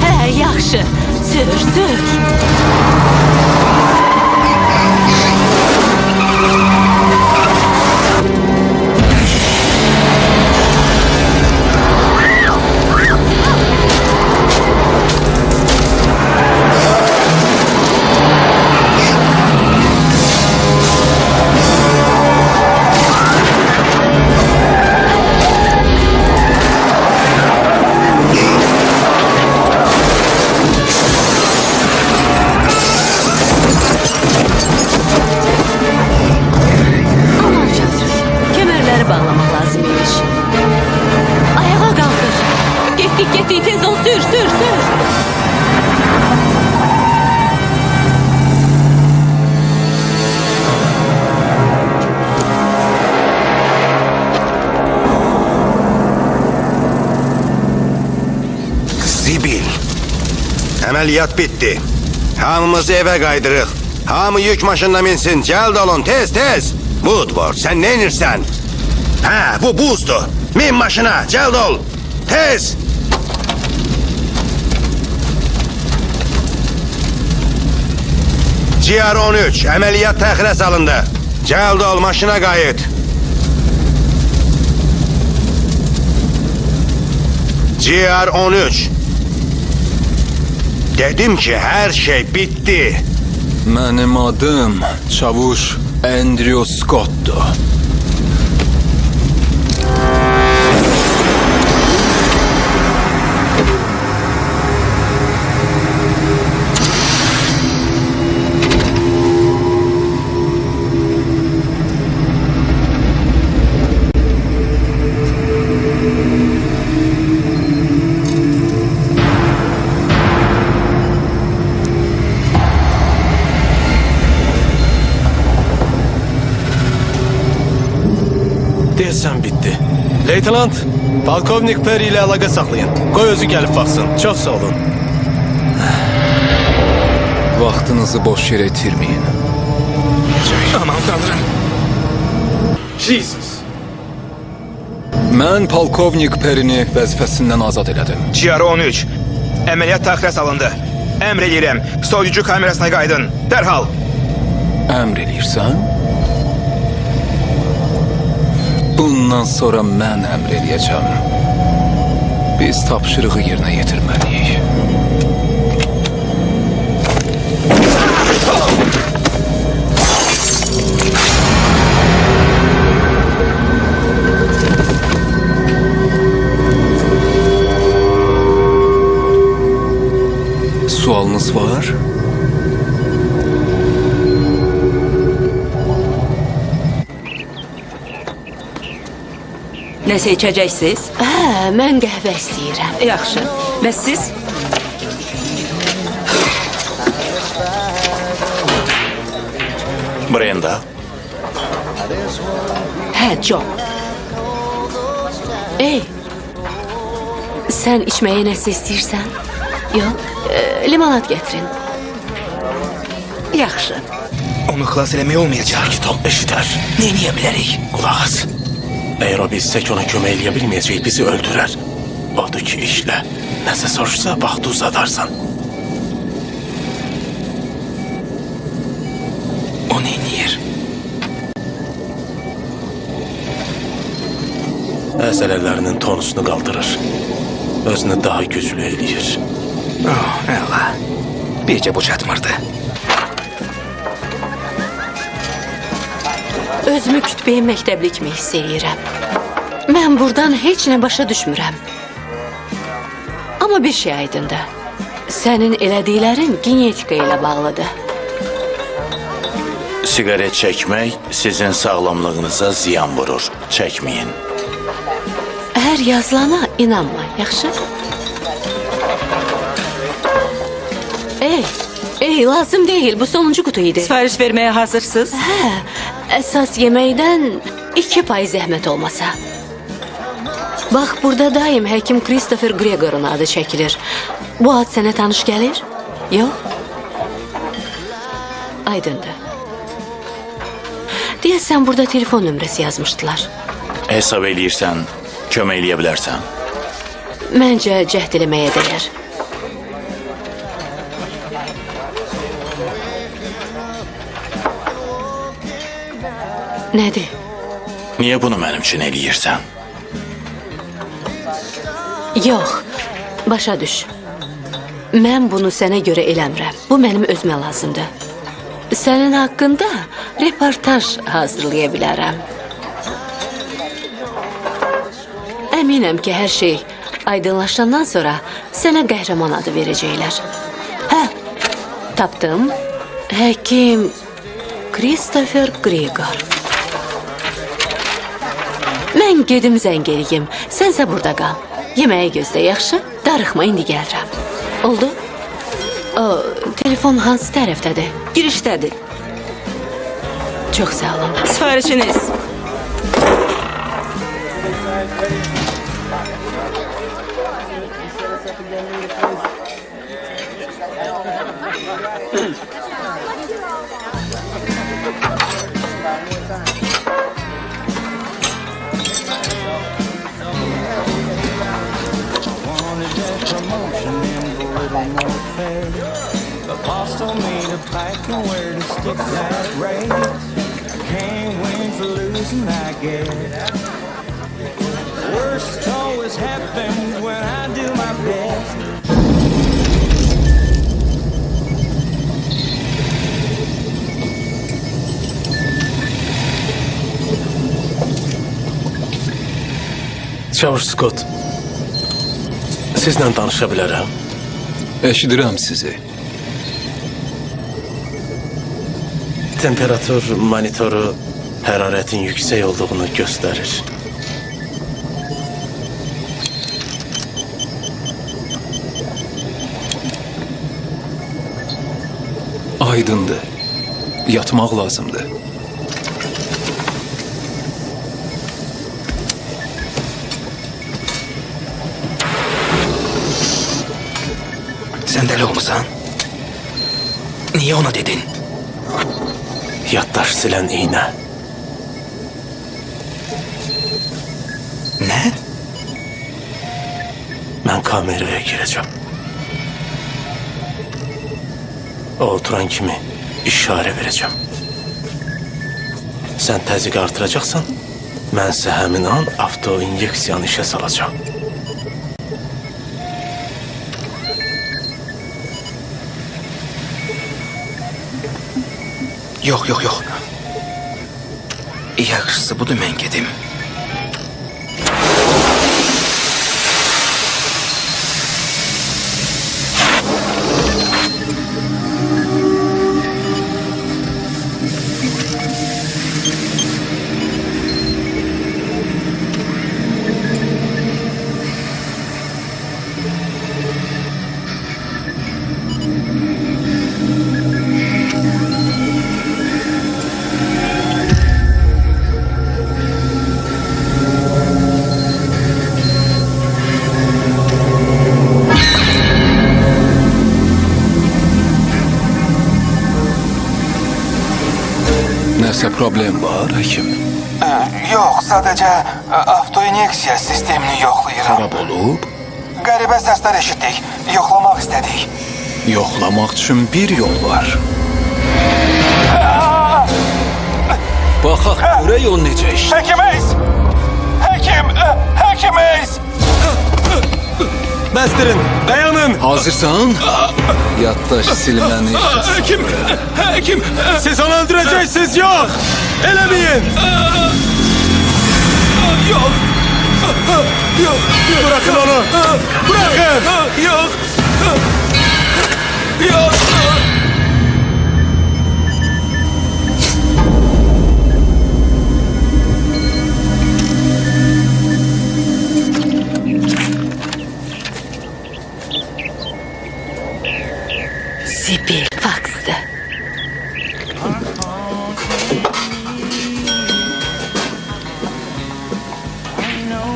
Hə, yaxşı. Sür. Bağlamaq lazım imiş. Ayağa qaldır. Getdik, tez ol, sür. Zibil. Əməliyyat bitdi. Hamımızı evə qaydırıq. Hamı yük maşınına minsin. Gəl dolun, tez. Woodward, sən nə inirsən? Hə, bu buzdur. Min maşına, cəld ol. Tez. GR-13, əməliyyat təxirə salındı. Cəld ol, maşına qayıt. GR-13. Dedim ki, hər şey bitdi. Mənim adım Çavuş Andrew Scott'dur. Deyəsən bitdi. Leytenant, Polkovnik Perry ilə əlaqə saxlayın. Qoy özü gəlib baxsın. Çox sağ olun. Vaxtınızı boş yerə itirməyin. Aman tanrım. Jesus. Mən Polkovnik Perry'ni vəzifəsindən azad elədim. GR-13. Əməliyyat təxirə salındı. Əmr edirəm. Soyucu kamerasına qaydın. Dərhal. Əmr eləyirsən? Bundan sonra mən əmr eləyəcəm. Biz tapşırığı yerinə yetirməliyik. Sualınız var? Nəsə içəcəksiniz? Hə, mən qəhvə istəyirəm. Yaxşı. Və siz? Brenda. Hə, John. Ey, sən içməyə nəsə istəyirsən? Yox, limonad gətirin. Yaxşı. Onu xilas eləmək olmayacaq. Tom eşidər. Neyləyə bilərik? Qulaq as. Əgər o bilsək ona kömək eləyə bilməyəcək, bizi öldürər. Odur ki, işlə. Nəsə soruşsa, vaxtı uzadarsan. O neyniyir? Əzələlərinin tonusunu qaldırır. Özünü daha güclü eləyir. Oh, əla. Bircə bu çatmırdı. Özümü kütbəyə məktəbli kimi hiss eləyirəm. Mən buradan heç nə başa düşmürəm. Amma bir şey aydındır. Sənin elədiklərin genetika ilə bağlıdır. Sigaret çəkmək sizin sağlamlığınıza ziyan vurur. Çəkməyin. Hər yazılana inanma, yaxşı? Ey, lazım deyil, bu sonuncu qutu idi. Sifariş verməyə hazırsınız? Hə, əsas yeməkdən 2% zəhmət olmasa. Bax, burada daim həkim Christopher Gregor'un adı çəkilir. Bu ad sənə tanış gəlir? Yox? Aydındır. Deyəsən, burada telefon nömrəsi yazmışdılar. Hesab eləyirsən, kömək eləyə bilərsən. Məncə cəhd eləməyə dəyər. Nədir? Niyə bunu mənim üçün eləyirsən? Yox, başa düş. Mən bunu sənə görə eləmirəm. Bu mənim özümə lazımdır. Sənin haqqında reportaj hazırlaya bilərəm. Əminəm ki, hər şey aydınlaşandan sonra sənə qəhrəman adı verəcəklər. Hə, tapdım. Həkim Christopher Gregor. Mən gedim zəng eləyim. Sənsə burada qal. Yeməyi gözlə, yaxşı? Darıxma, indi gəlirəm. Oldu? Telefon hansı tərəfdədir? Girişdədir. Çox sağ olun. Sifarişiniz. Told me to pack and wear the stick that race. I can't win for losing, I guess. Worst always happens when I do my best. Çavuş Scott, sizlə danışa bilərəm? Eşidirəm sizi. Temperatur monitoru hərarətin yüksək olduğunu göstərir. Aydındır. Yatmaq lazımdır. Sən dəli olmusan? Niyə ona dedin? Yaddaş silən iynə. Nə? Mən kameraya girəcəm. O oturan kimi işarə verəcəm. Sən təzyiqi artıracaqsan, mənsə həmin an avtoinyeksiyanı işə salacağım. Yox. Yaxşısı budur, mən gedim. Nəsə problem var, həkim? Yox, sadəcə avtoinyeksiya sistemini yoxlayıram. Xarab olub? Qəribə səslər eşitdik, yoxlamaq istədik. Yoxlamaq üçün bir yol var. Baxaq, görək o necə iş. Həkimeyiz! Həkimeyiz! Bəsdirin, dayanın! Hazırsan? Yaddaş silməni işə Həkim! Siz onu öldürəcəksiniz, yox! Eləməyin! Yox! Bırakın onu! Bırakın! Yox!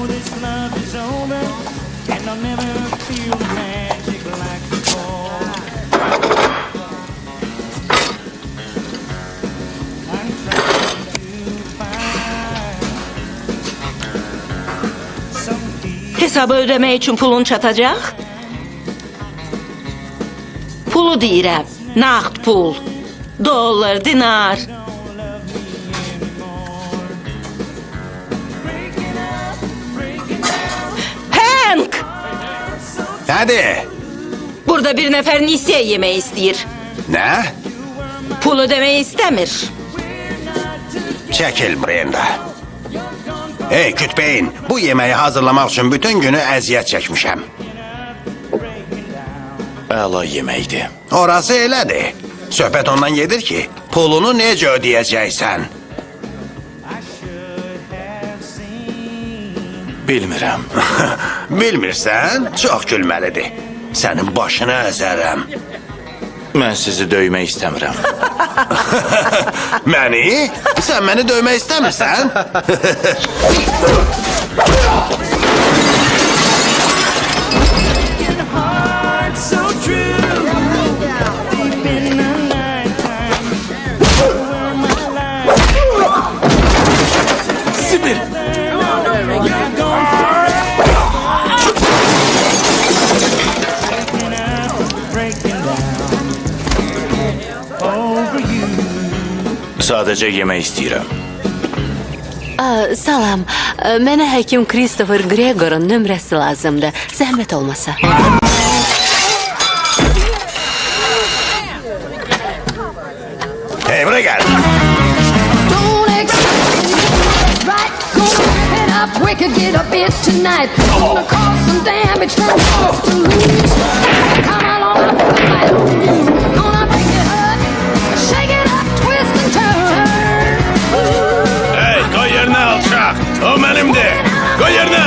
know this love is over, and I'll never feel the magic like before. I'm trying to find some peace. Hesabı ödemək üçün pulun çatacaq? Pulu deyirəm, nağd pul. Dollar, dinar. Hank! Hadi. Burada bir nəfər nisiyə yemək istəyir. Ne? Pul ödemək istəmir. Çekil Brenda. Hey kütbeyin, bu yemeği hazırlamak için bütün günü əziyyət çekmişəm. Əla yeməkdir. Orası elədir. Söhbət ondan gedir ki, pulunu necə ödəyəcəksən? Bilmirəm. Bilmirsən, çox gülməlidir. Sənin başını əzərəm. Mən sizi döymək istəmirəm. Məni? Sən məni döymək istəmirsən? So true, deep in the nighttime, where my life. Sibyl! You're gone breaking down over you. Sadəcə yemək istəyirəm. Salam, mənə həkim Christopher Gregor'un nömrəsi lazımdır. Zəhmət olmasa. Hey, buraya gel. Don't expect right. Gonna rip it up. We could get a bit tonight. Gonna cause some damage. Turn us to lose. Come along, fight on you. Gonna break it up, shake it up, twist and turn. Hey, koy yerine alçaq. O mənimdir. Koy yerine.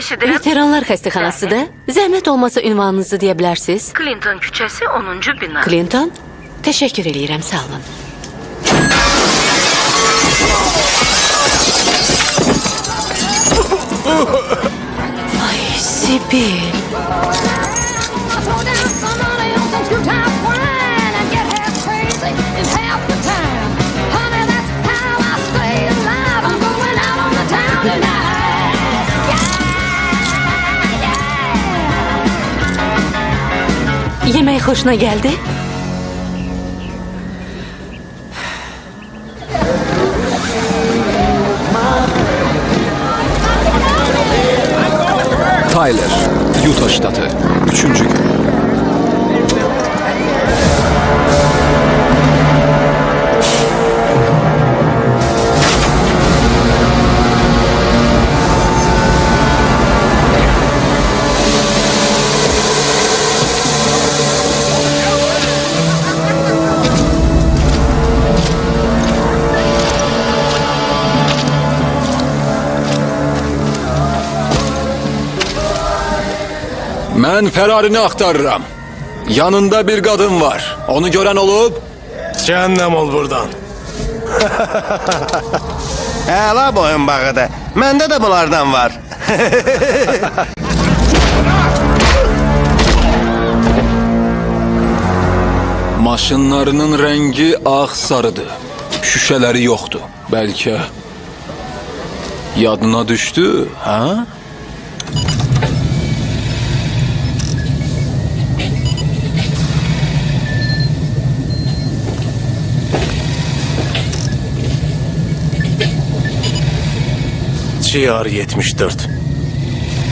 Veteranlar xəstəxanasıdır. Zəhmət olmasa ünvanınızı deyə bilərsiniz. Clinton küçəsi 10-cu bina. Clinton? Teşekkür eləyirəm, sağ olun. Ay, Sibyl. Yemək xoşuna gəldi? Tyler, Utah ştatı. 3-cü gün. Mən Ferrari'ni axtarıram. Yanında bir qadın var. Onu görən olub? Cəhənnəm ol buradan. Əla boyun bağıdır. Məndə də bunlardan var. Maşınlarının rəngi ağ-sarıdır. Şüşələri yoxdur. Bəlkə yadına düşdü, ha? GR-74.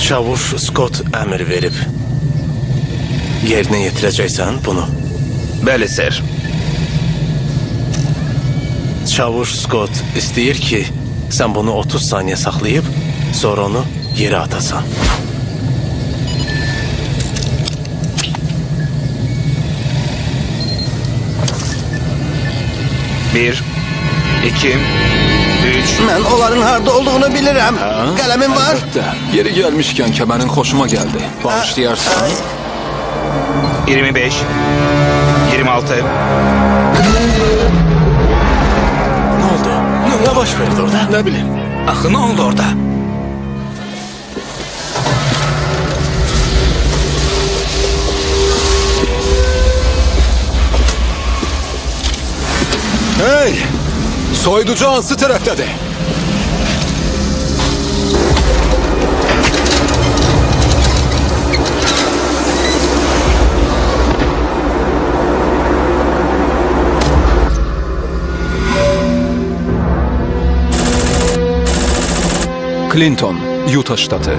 Çavuş Scott əmr verib. Yerinə yetirəcəksən bunu? Bəli, sir. Çavuş Scott istəyir ki, sən bunu 30 saniyə saxlayıb, sonra onu yerə atasan. Bir, iki, üç. Mən onların harda olduğunu bilirəm. Qələmin var. Əlbəttə. Yeri gəlmişkən kəmərin xoşuma gəldi. Bağışlayarsan. 25, 26. Ne oldu? Ne baş verdi orada? Nə bilim. Axı nə oldu orada? Hey! Soyducu hansı tərəfdədir? Clinton, Utah ştatı.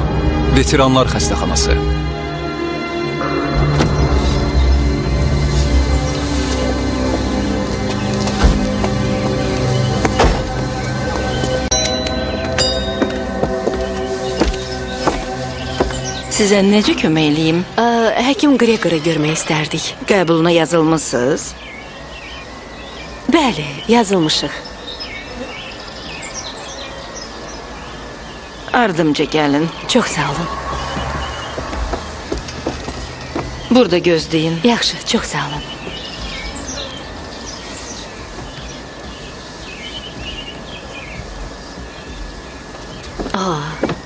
Veteranlar xəstəxanası. Sizə necə kömək eləyim? Həkim Gregoru görmək istərdik. Qəbuluna yazılmısınız? Bəli, yazılmışıq. Ardımca gəlin. Çox sağ olun. Burada gözləyin. Yaxşı, çox sağ olun.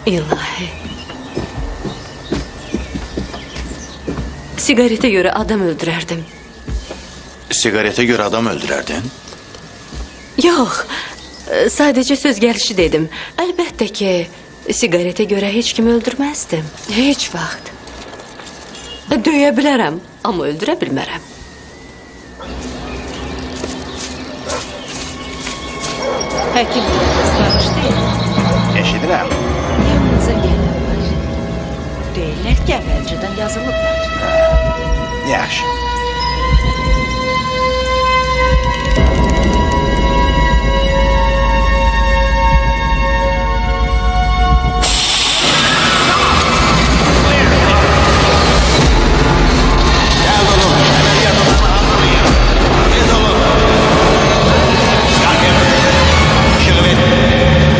İlahi. Sigarete görə adam öldürərdim. Sigarete göre adam öldürerdin? Yox, sadəcə söz gəlişi dedim. Əlbəttə ki, sigarete görə heç kimi öldürməzdim. Heç vaxt. Döyə bilərəm, amma öldürə bilmərəm. Həkim tanış deyil. Eşidirəm. Yanınıza gəlirlər. Deyirlər ki, əvvəlcədən yazılıblar. Yaxşı.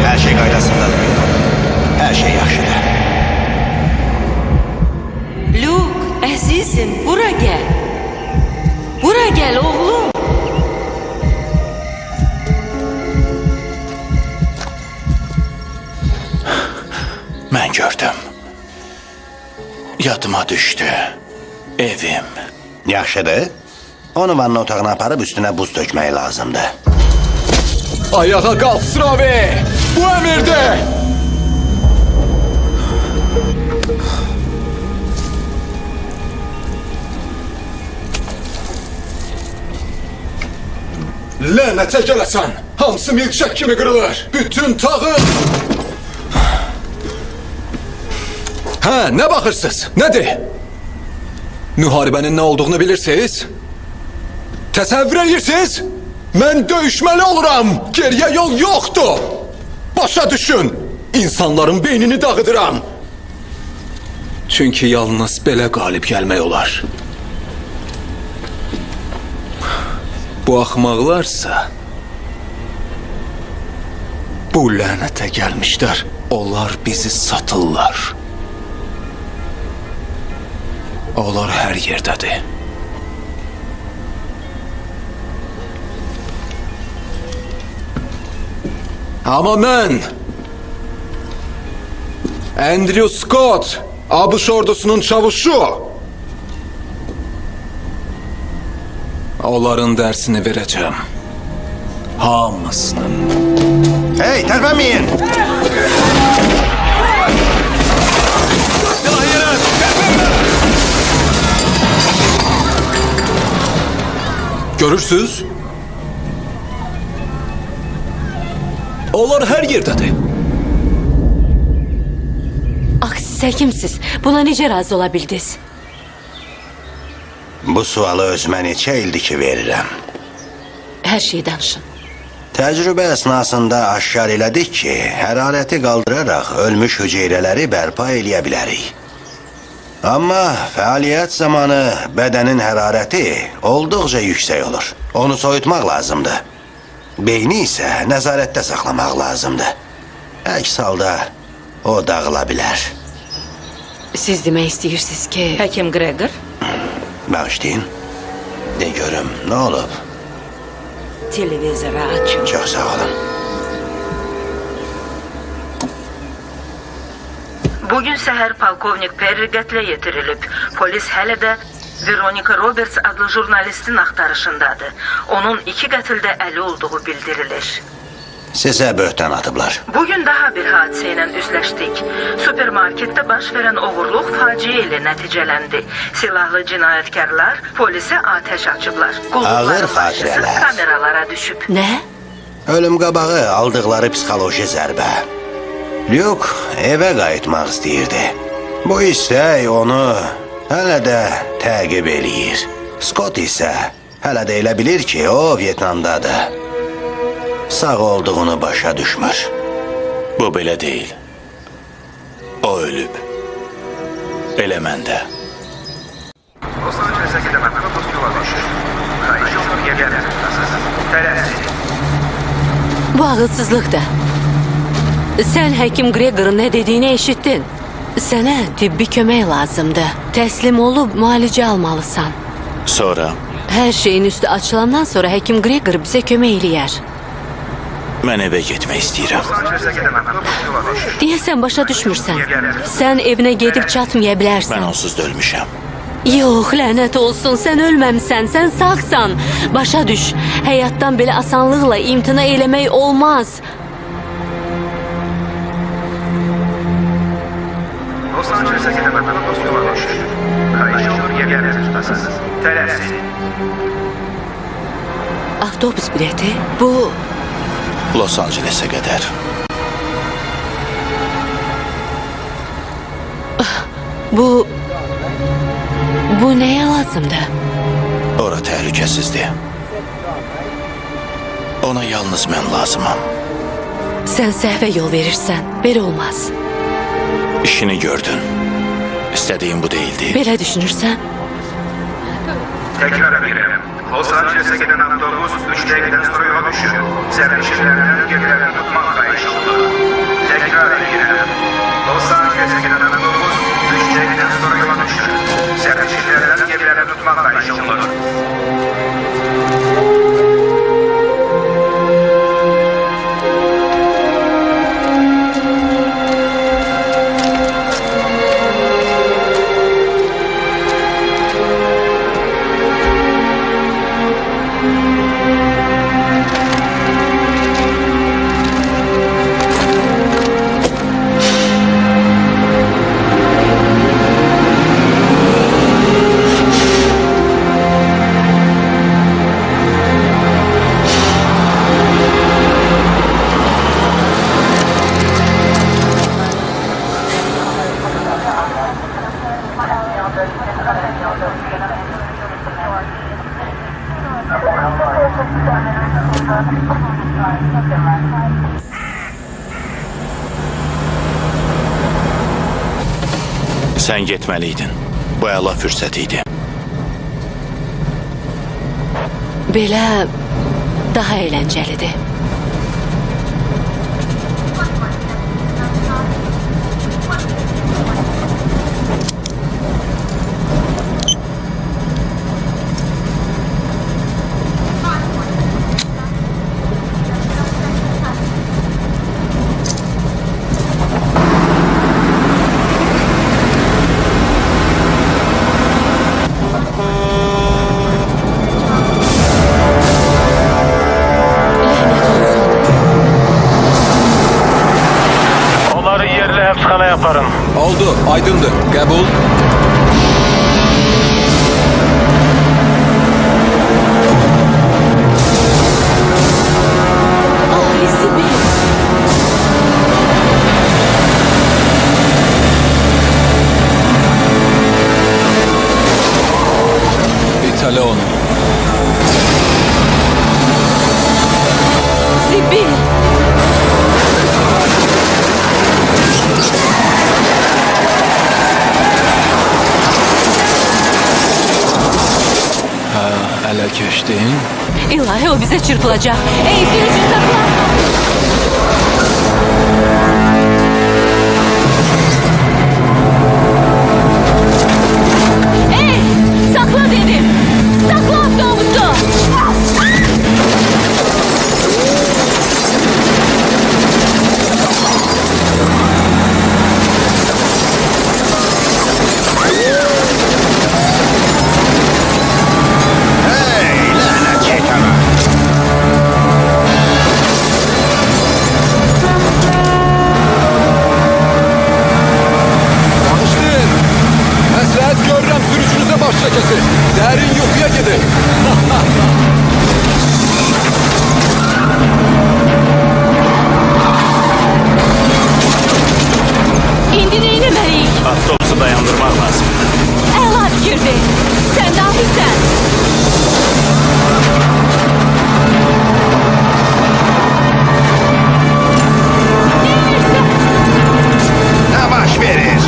Her şey qaydasındadır. Her şey yaxşıdır. Luke, əzizim, bura gəl. Bura gəl, oğlum. Ben gördüm. Yadıma düştü. Evim. Yaxşıdır. Onu vanna otağına aparıb üstüne buz dökmək lazımdır. Ayağa qalx, Stravi! Bu əmirdir! Lənətə gələsən! Hamısı milkshake kimi qırılır! Bütün tağım! Hə, nə baxırsınız? Nədir? Müharibənin nə olduğunu bilirsiniz? Təsəvvür edirsiniz? Mən döyüşməli oluram! Geriyə yol yoxdur! Başa düşün! İnsanların beynini dağıdıram! Çünki yalnız belə qalib gəlmək olar. Bu axmaqlarsa bu lənətə gəlmişlər. Onlar bizi satırlar. Onlar hər yerdədir. Amma mən Andrew Scott, ABŞ ordusunun çavuşu. Onların dərsini verəcəm. Hamısının. Hey, tərpənməyin! Görürsüz? Onlar hər yerdədir. Ax, siz həkimsiz. Buna necə razı ola bildiniz? Bu sualı özümə neçə ildir ki verirəm. Hər şeyi danışın. Təcrübə əsnasında aşkar elədik ki, hərarəti qaldıraraq ölmüş hüceyrələri bərpa eləyə bilərik. Amma fəaliyyət zamanı bədənin hərarəti olduqca yüksək olur. Onu soyutmaq lazımdır. Beyni isə nəzarətdə saxlamaq lazımdır. Əks halda o dağıla bilər. Siz demək istəyirsiniz ki... Həkim Gregor? Bağışlayın. De görüm, nə olub? Televizoru açın. Çox sağ olun. Bugün səhər polkovnik Perry qətlə yetirilib. Polis hələ də Veronica Roberts adlı jurnalistin axtarışındadır. Onun 2 qətildə əli olduğu bildirilir. Sizə böhtan atıblar. Bugün daha bir hadisə ilə üzləşdik. Supermarketdə baş verən oğurluq faciə ilə nəticələndi. Silahlı cinayətkarlar polisə atəş açıblar. Ağır faciələr. Kameralara düşüb. Nə? Ölüm qabağı aldıqları psixoloji zərbə. Luke evə qayıtmaq istəyirdi. Bu istək onu hələ də təqib eləyir. Scott isə hələ də elə bilir ki, o Vyetnamdadır. Sağ olduğunu başa düşmür. Bu belə deyil. O ölüb. Elə məndə. Los Angeles'e giden otobüs yola düşür. Kayış yolunu yerler. Tələsin. Bu ağılsızlıqdır. Sən həkim Gregor'ın nə dediyini eşitdin. Sənə tibbi kömək lazımdır. Təslim olub müalicə almalısan. Sonra Hər şeyin üstü açılandan sonra həkim Gregor bizə kömək eləyər. mən evə getmək istəyirəm. Los Angeles'e giden otobüs yola düşür. Deyəsən başa düşmürsən. Sən evinə gedib çatmaya bilərsən. Mən onsuz da ölmüşəm. Yox, lənət olsun, sən ölməmsən, sən sağsan. Başa düş, həyatdan belə asanlıqla imtina eləmək olmaz. Los Angeles'e giden otobüs yola düşür. Kayış yolunu yerler. Tələsin. Avtobus bileti, bu... Los Angeles'e qədər. Bu nəyə lazımdır? Ora təhlükəsizdir. Ona yalnız mən lazımam. Sən səhvə yol verirsən, belə olmaz. İşini gördün. İstədiyim bu değildi. Belə düşünürsən? Tekrar ederim. Los Angeles'e giden otobüs 3 dakikadan sonra yola düşür. Servisçilerden gemilerini tutmak kayış oldu. Tekrar ederim. Los Angeles'e giden otobüs 3 dakikadan sonra yola düşür. Servisçilerden gemilerini tutmak kayış oldu. Sən getməliydin. Bu əla fürsət idi. Belə daha əyləncəlidir. yaparım. Oldu, aydındır. Qəbul. İtələ onu. Sibil! Ələ keçdin. İlahi, o bizə çırpılacaq. Ey, sürücü sakla! Ey, sakla dedim! Sakla avtobusu! İndi neyləməliyik? Avtobusu dayandırmaq lazımdır. Əla fikirdir. Sən də hafizsən. Ne baş verir?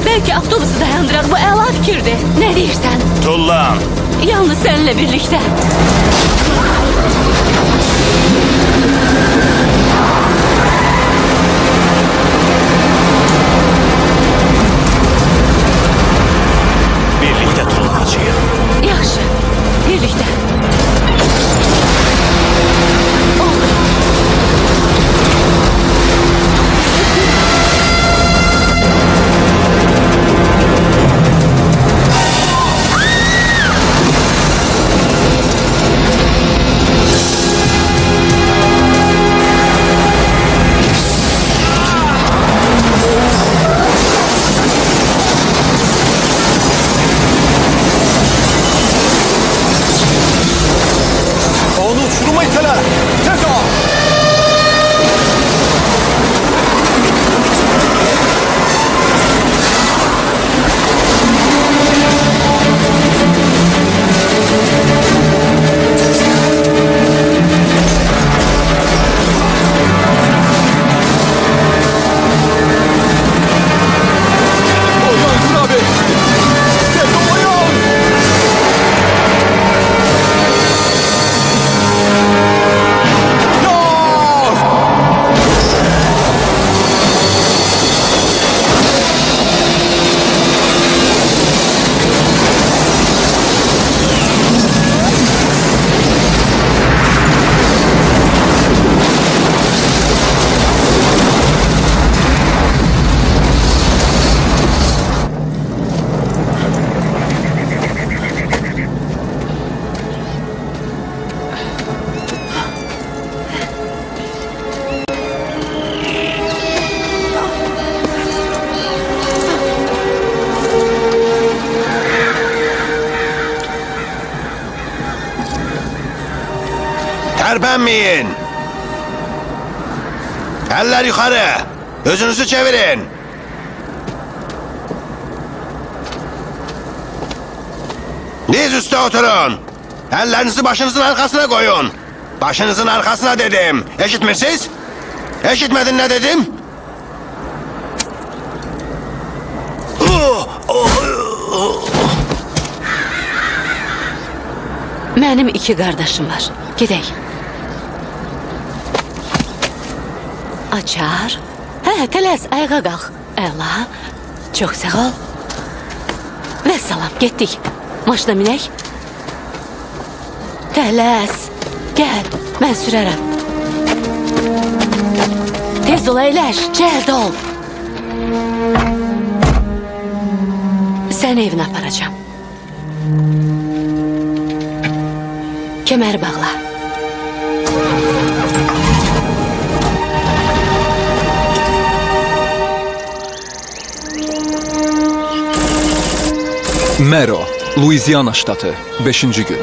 Belki avtobusu dayandırar. Bu əla fikirdir. Ne deyirsən? Tullan. Yalnız seninle birlikte. Birlikte tullanacağıq. Yaxşı. Birlikte. Terpenmeyin. Eller yukarı. Gözünüzü çevirin. Diz üstü oturun. Ellerinizi başınızın arkasına koyun. Başınızın arkasına dedim. Eşitmişsiniz? Eşitmedin ne dedim? Mənim 2 qardaşım var. Gedək. Açar. Hə, tələs, ayağa qalx. Əla. Çox sağ ol. Və salam, getdik. Maşına minək. Tələs. Gəl, mən sürərəm. Tez ol, əyləş, cəld ol. Səni evinə aparacağım. Kəməri bağla. Mero, Louisiana ştatı, 5-ci gün.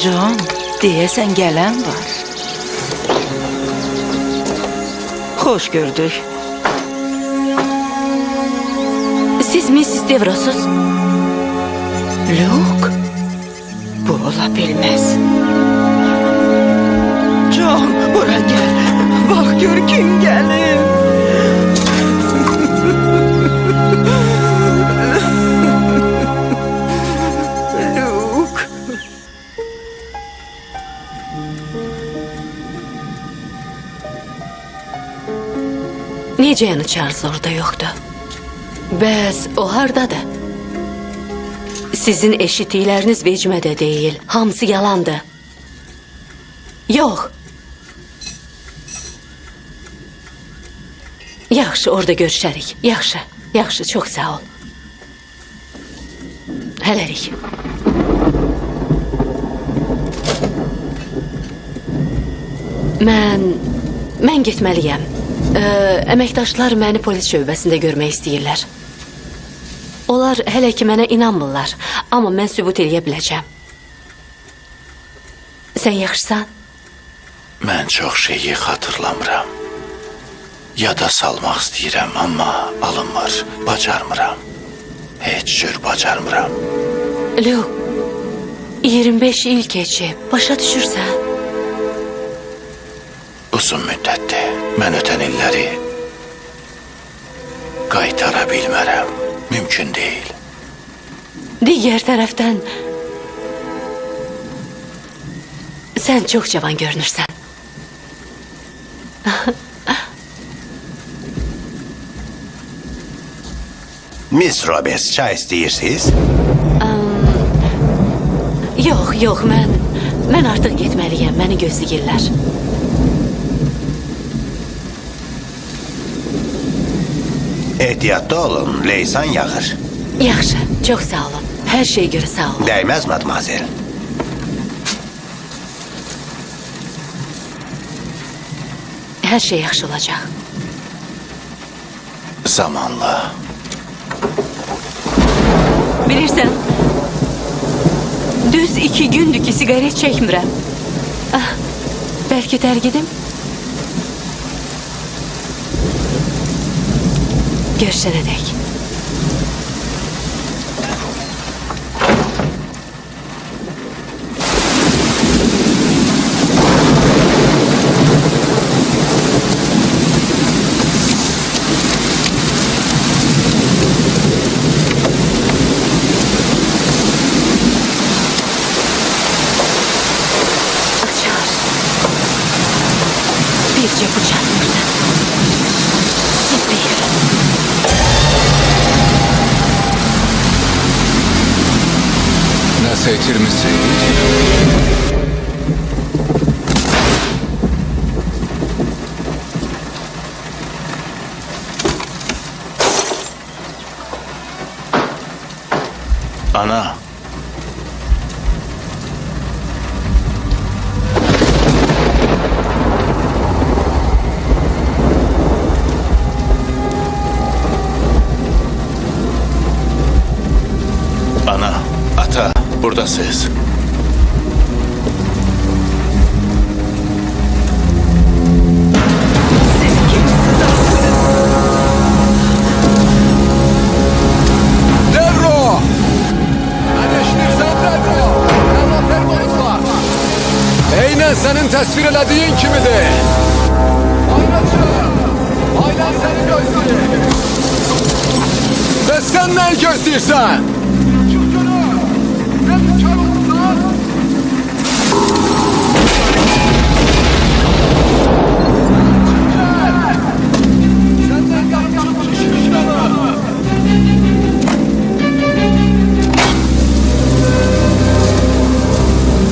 John, deyəsən gələn var. Xoş gördük. Siz Mrs. Devros'uz. Luke, bu ola bilməz. John, bura gəl. Bax gör kim gəlir. Necə yanı Charles orada yoxdur? Bəs o hardadır? Sizin eşitdikləriniz vecmədə deyil. Hamısı yalandır. Yox. Yaxşı, orada görüşərik. Yaxşı, yaxşı, çox sağ ol. Hələlik. Mən getməliyəm. Əməkdaşlar məni polis şöbəsində görmək istəyirlər. Onlar hələ ki mənə inanmırlar, amma mən sübut eləyə biləcəm. Sən yaxşısan? Mən çox şeyi xatırlamıram. Yada salmaq istəyirəm, amma alınmır, bacarmıram. Heç cür bacarmıram. Luke, 25 il keçib, başa düşürsən? Uzun müddətdir. Mən ötən illəri qaytara bilmərəm. Mümkün deyil. Digər tərəfdən sən çox cavan görünürsən. Miss Roberts, çay istəyirsiniz? Yox, mən artıq getməliyəm. Məni gözləyirlər. Ehtiyatlı olun, leysan yağır. Yaxşı, çox sağ olun. Hər şeyə görə sağ olun. Dəyməz, madmazel. Hər şey yaxşı olacaq. Zamanla. Bilirsən, düz 2 gündür ki, sigaret çəkmirəm. Bəlkə tərgidim? Görüşənə dək. Açar. Bircə bu çatmırdı. Siz deyirin. Nəsə itirmisiniz? Ana. Ana, ata, buradasınız. Devro! Ateşlirsen Devro! Devro termoruz var! Eyne! Aynen senin tasvir elediğin kimidir. Aynen seni gözlüyor. Ve sen neyi gözlüyorsan?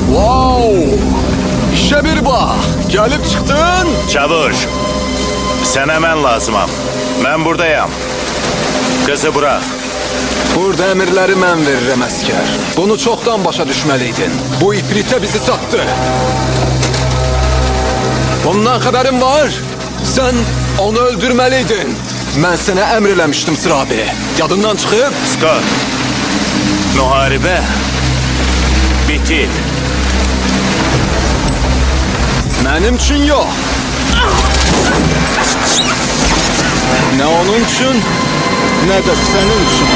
Wow! İşe bir bak. Gelip çıktın. Çavuş, sənə mən lazımam. Mən buradayam. Kızı bırak. Burada emirleri mən verirəm əskər. Bunu çoktan başa düşmeliydin. Bu ifrite bizi sattı. Bundan haberin var. Sen onu öldürmeliydin. Ben sana emr eləmişdim Sır abi. Yadından çıkıp... Scott, müharibə bitir. Benim için yok. Ne onun için ne de senin için.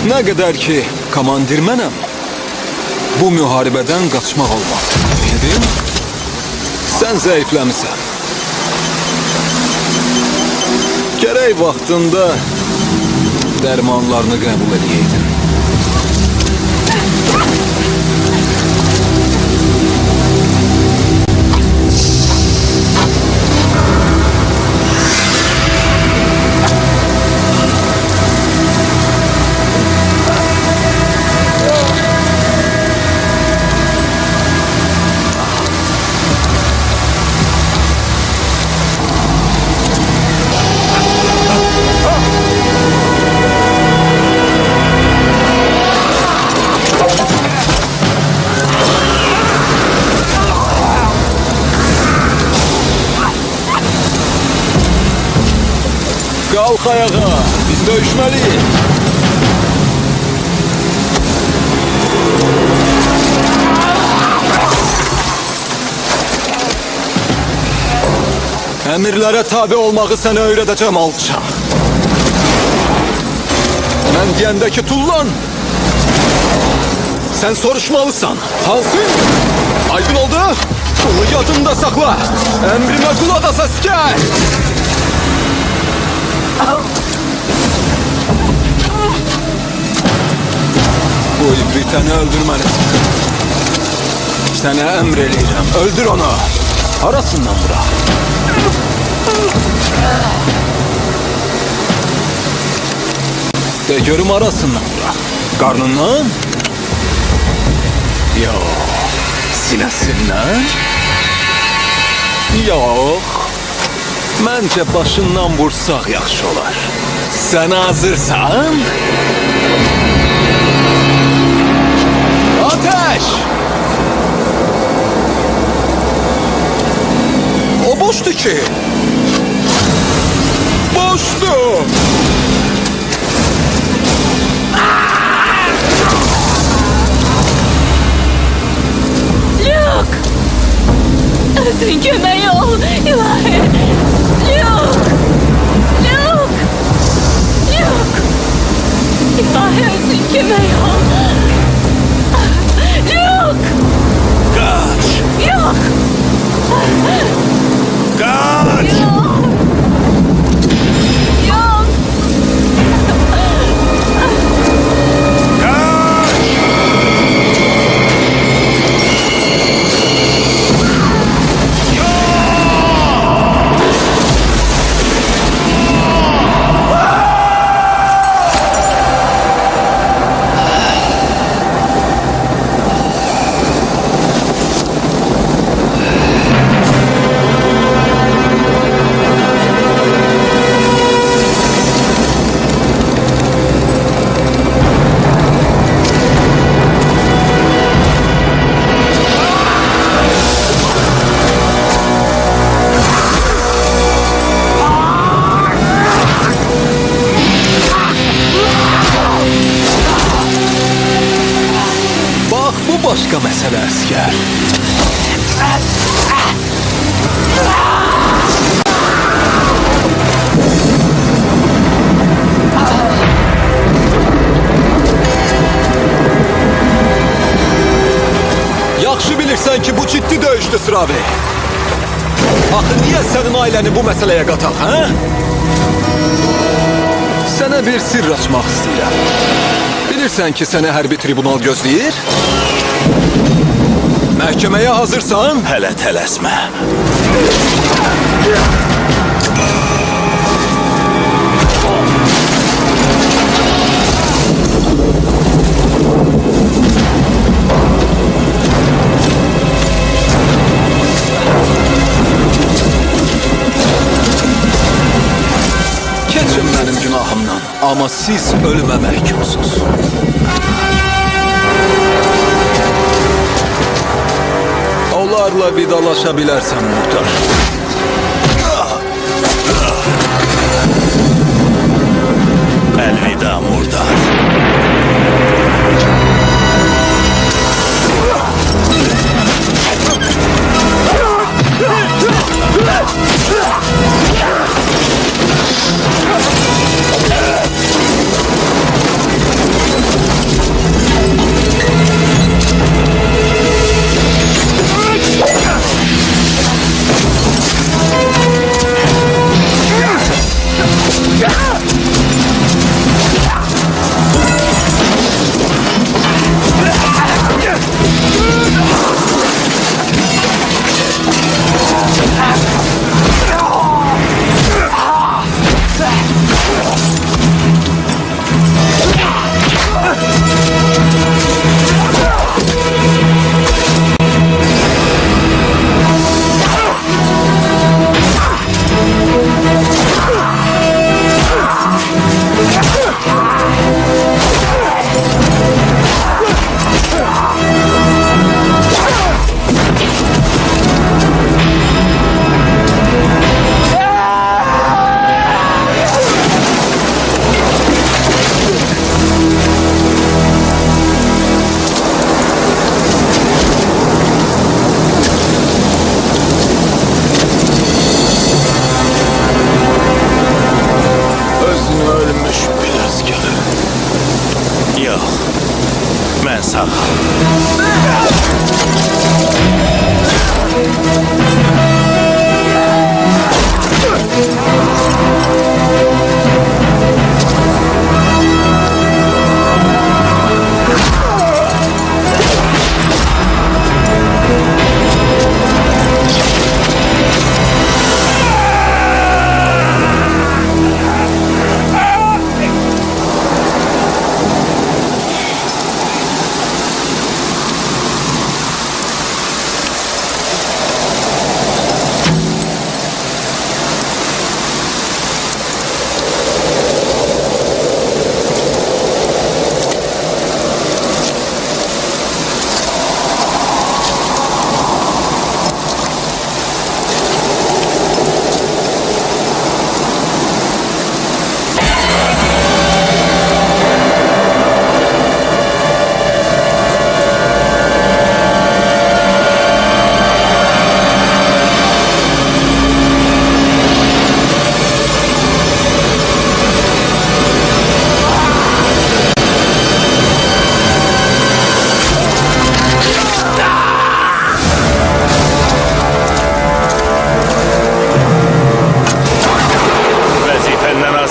Ne kadar ki komandirmenem, bu müharibeden kaçmak olmaz. Bildin? Sen zayıflamışsın. Gerek vaktinde dermanlarını kabul edeydin. Kalk ayağa, biz dövüşmeliyiz. Emirlere tabi olmağı sana öğreteceğim alçak. Ben diyendeki tullan. Sen soruşmalısın. Hansın? Aydın oldu? Bunu yadında sakla. Emrime kulak as asker. Bu ifriteni öldürmelisin. Sana emreleyeceğim. Öldür onu. Arasından bırak. De görüm arasından bırak. Karnından? Yok. Sinesinden? Yok. Bence başından vursak yaxşı olar. Sen hazırsan? Ateş! O boştu ki. Boştu. Luke! Özün kömeği ol. İlahi. Luke! Luke! Luke! İlahi özün kömeği ol. Luke! Kaç! Yok! Kaç! Yok! Yok! Yok! başqa məsələ əskər. Yaxşı bilirsən ki, bu ciddi döyüşdü, Sıravi. Axı niyə sənin ailəni bu məsələyə qataq, hə? Sənə bir sirr açmaq istəyirəm. Bilirsən ki, sənə hərbi tribunal gözləyir? Məhkəməyə hazırsan? Hələ tələsmə. Keçin mənim günahımdan, amma siz ölümə məhkumsuz. Onlarla vidalaşa bilərsən, muhtar. Əlvida, murdar.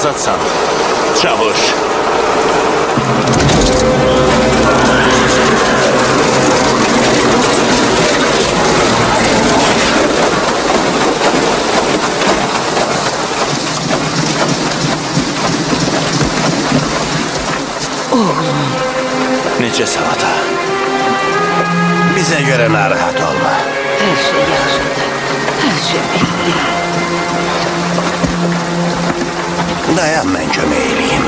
azadsan. Çavuş. Oğlum. Necəsən ata? Bizə görə narahat olma. Her şey yaxşıdır. Her şey bitti. Dayan, mən kömək eləyim.